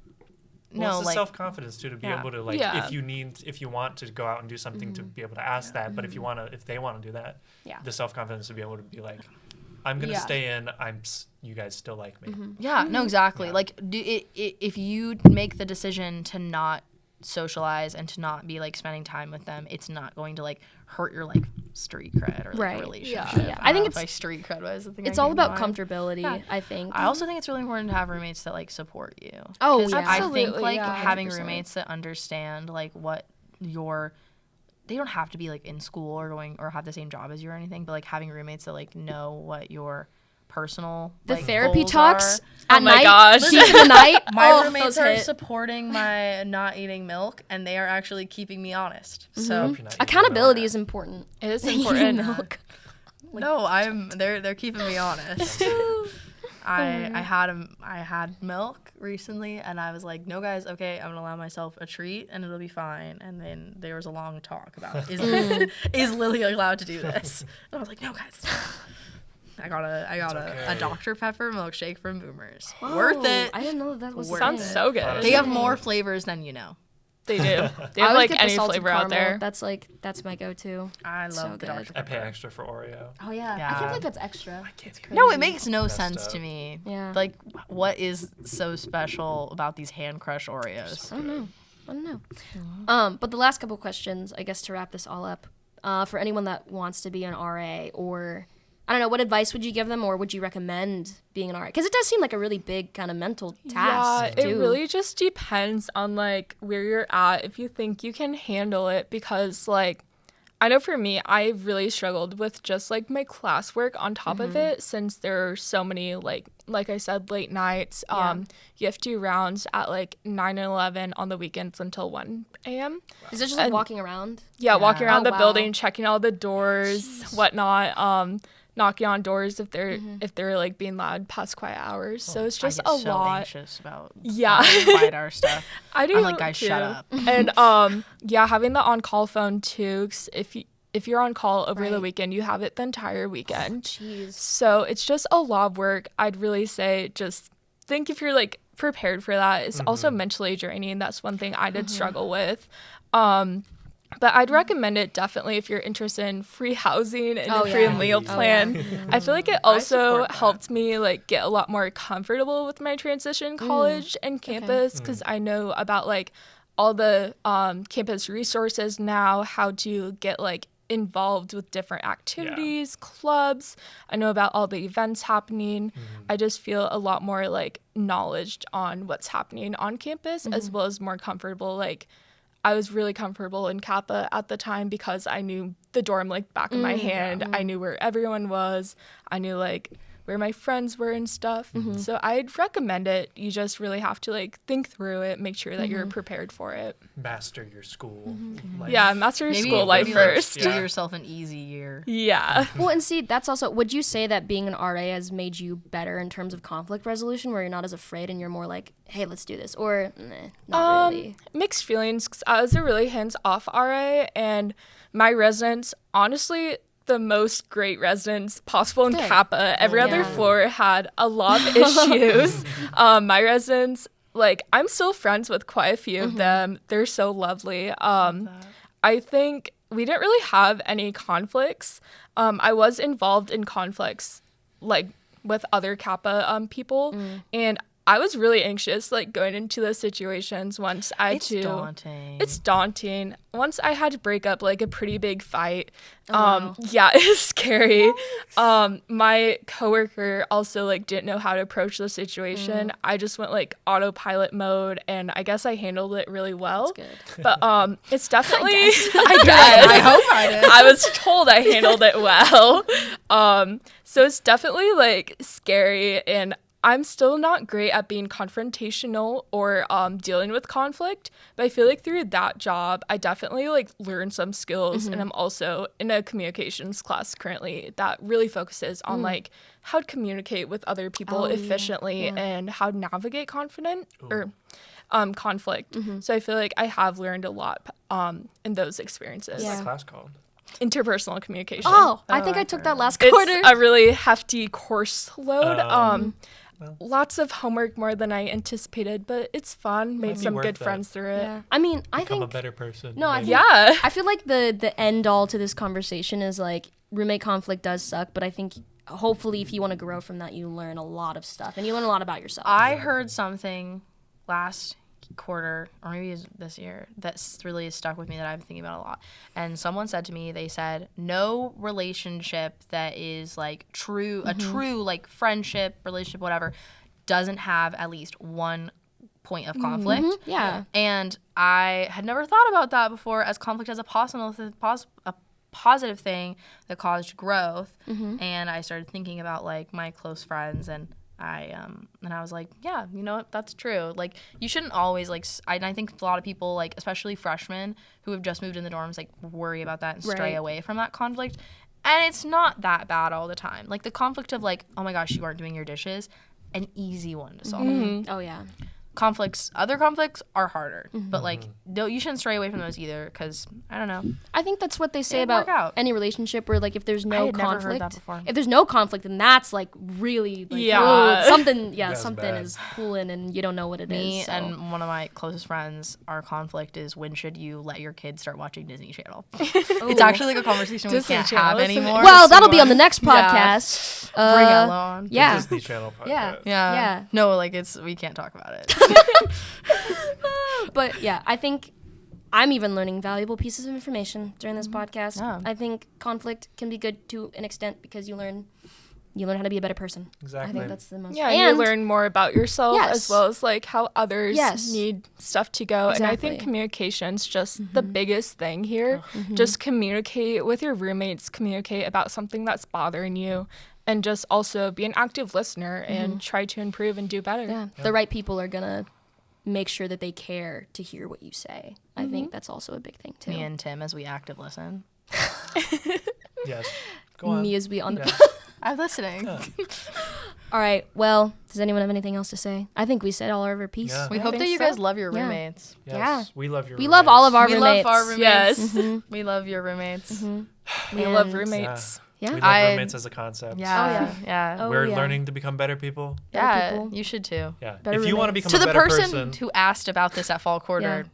well, no, it's like self-confidence too, to be able to like if you want to go out and do something to be able to ask that, but if they want to do that, the self-confidence to be able to be like, I'm gonna stay in. You guys still like me. Yeah, no, exactly. Yeah. Like, if you make the decision to not socialize and to not be like spending time with them, it's not going to like hurt your like street cred or like relationship. Yeah. I think it's like street cred was the thing. It's all about comfortability. Yeah. I think. I also think it's really important to have roommates that like support you. Oh, yeah. Absolutely. I think like having roommates that understand like what they don't have to be like in school or have the same job as you or anything, but like having roommates that like know what your personal therapy goals talks are. at night. Gosh. Deep in the night. My roommates are supporting my not eating milk, and they are actually keeping me honest. So accountability is important. It is important. Milk. No, they're keeping me honest. I had milk recently, and I was like, no, guys, okay, I'm gonna allow myself a treat, and it'll be fine. And then there was a long talk about is Lily allowed to do this? And I was like, no, guys. It's fine. I got a Dr. Pepper milkshake from Boomers. Whoa, worth it. I didn't know that was. Sounds so good. They have more flavors than you know. They do. They have like any flavor out there. That's my go-to. I love the Dr. Pepper. I pay extra for Oreo. Oh yeah. I can't believe that's extra. It's crazy. No, it makes no sense to me. Yeah. Like, what is so special about these hand crushed Oreos? I don't know. But the last couple questions, I guess, to wrap this all up, for anyone that wants to be an RA, or I don't know, what advice would you give them, or would you recommend being an RA? Because it does seem like a really big kind of mental task. Yeah, it really just depends on like where you're at, if you think you can handle it. Because like, I know for me, I really struggled with just like my classwork on top of it, since there are so many like I said, late nights. You have to do rounds at like 9 and 11 on the weekends until 1 a.m. Is it just like walking around? Yeah, walking around the building, checking all the doors, whatnot. Knocking on doors if they're like being loud past quiet hours. So it's just a lot. I'm anxious about quiet hour stuff. I do. I'm like, guys, shut up. And having the on-call phone too. 'Cause if you're on call over the weekend, you have it the entire weekend. Jeez. So it's just a lot of work. I'd really say just think if you're like prepared for that. It's also mentally draining. That's one thing I did struggle with. But I'd recommend it definitely if you're interested in free housing and a free meal plan. I feel like it also helped me like get a lot more comfortable with my transition college and campus, because I know about like all the campus resources now, how to get like involved with different activities, clubs. I know about all the events happening. I just feel a lot more like knowledge on what's happening on campus, as well as more comfortable. Like, I was really comfortable in Kappa at the time because I knew the dorm like back of my hand. I knew where everyone was. I knew like where my friends were and stuff. So I'd recommend it. You just really have to like think through it, make sure that you're prepared for it. Master your school life. Yeah, master your school life maybe first. Like, do yourself an easy year. Yeah. Well, and see, that's also, would you say that being an RA has made you better in terms of conflict resolution, where you're not as afraid and you're more like, hey, let's do this, or not really? Mixed feelings, 'cause I was a really hands-off RA, and my residents, honestly, the most great residents possible in Kappa. Every other floor had a lot of issues. My residents, like, I'm still friends with quite a few of them. They're so lovely. I think we didn't really have any conflicts. I was involved in conflicts, like, with other Kappa people, and I was really anxious, like, going into those situations once I had to. Daunting. It's daunting. Once I had to break up, like, a pretty big fight. Yeah, it was scary. My coworker also, like, didn't know how to approach the situation. I just went, like, autopilot mode, and I guess I handled it really well. That's good. But it's definitely, I guess. I hope I did. I was told I handled it well. So it's definitely, like, scary, and I'm still not great at being confrontational or dealing with conflict, but I feel like through that job, I definitely like learned some skills, and I'm also in a communications class currently that really focuses on like how to communicate with other people efficiently and how to navigate conflict. So I feel like I have learned a lot in those experiences. What's that class called? Interpersonal communication. I think I took that last quarter. It's a really hefty course load. Lots of homework, more than I anticipated, but it's fun. Made some good friends through it. Yeah. I mean, I Become think a better person. No, I maybe. think, Yeah. I feel like the end all to this conversation is like roommate conflict does suck, but I think hopefully if you want to grow from that, you learn a lot of stuff and you learn a lot about yourself. I heard something last quarter, or maybe it was this year, that's really stuck with me that I've been thinking about a lot. And someone said to me, they said, no relationship that is like true, a true like friendship, relationship, whatever, doesn't have at least one point of conflict. Yeah. And I had never thought about that before, as conflict as a positive thing that caused growth. And I started thinking about like my close friends, and I was like, yeah, you know what, that's true. Like, you shouldn't always like, I think a lot of people, like especially freshmen who have just moved in the dorms, like worry about that and stray away from that conflict. And it's not that bad all the time. Like the conflict of like, oh my gosh, you aren't doing your dishes, an easy one to solve. Oh yeah. Other conflicts are harder, but like, no, you shouldn't stray away from those either, because I don't know. I think that's what they say It'd work about out. any relationship where like if there's I no had never heard conflict, that before. if there's no conflict, then that's like really like, Yeah. something That's something bad. is pulling and you don't know what it is. Me So. and one of my closest friends, our conflict is, when should you let your kids start watching Disney Channel? It's actually like a conversation we Disney can't Channel have is an anymore. Well, that'll be on the next podcast. Bring Ella on. Yeah. Disney Channel podcast. Yeah. Yeah. No, like we can't talk about it. But yeah, I think I'm even learning valuable pieces of information during this podcast. Yeah. I think conflict can be good to an extent because you learn how to be a better person. Exactly. I think that's the most. Yeah, and you learn more about yourself Yes. as well as like how others Yes. need stuff to go. And I Exactly. think communication's just the biggest thing here. Just communicate with your roommates, communicate about something that's bothering you, and just also be an active listener and try to improve and do better. Yeah, the right people are gonna make sure that they care to hear what you say. I think that's also a big thing too. Me and Tim, as we active listen. Yes. Go on. Me as we on the. Yeah. I'm listening. Yeah. All right. Well, does anyone have anything else to say? I think we said all of our piece. Yeah. We I hope think that you so. guys love your Yeah. roommates. Yes. Yeah. We love your We love all of our We roommates. love our roommates. Yes. We love your roommates. We love And- roommates. Yeah. We love I- roommates as a concept. Yeah. Yeah. Oh, We're yeah. learning to become better people. Yeah. people. You should too. Yeah. Better If you want to roommates. become To a the better person who asked about this at fall quarter,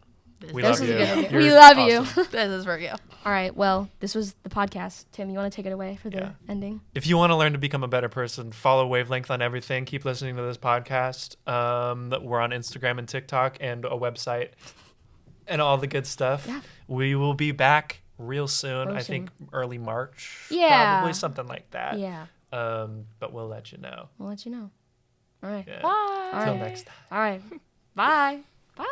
we This love is you. a good idea. You're We love you. awesome. this is for you. All right. Well, this was the podcast. Tim, you want to take it away for the Yeah. ending? If you want to learn to become a better person, follow Wavelength on everything. Keep listening to this podcast. We're on Instagram and TikTok and a website and all the good stuff. Yeah. We will be back real soon. Real I soon. think early March. Yeah. Probably something like that. Yeah. But we'll let you know. We'll let you know. All right. Yeah. Bye. All Till right. next time. All right. Bye. Bye.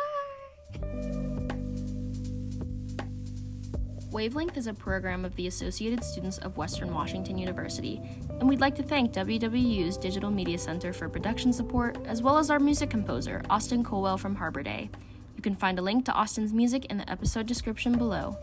Wavelength is a program of the Associated Students of Western Washington University, and we'd like to thank WWU's Digital Media Center for production support, as well as our music composer, Austin Colwell from Harbor Day. You can find a link to Austin's music in the episode description below.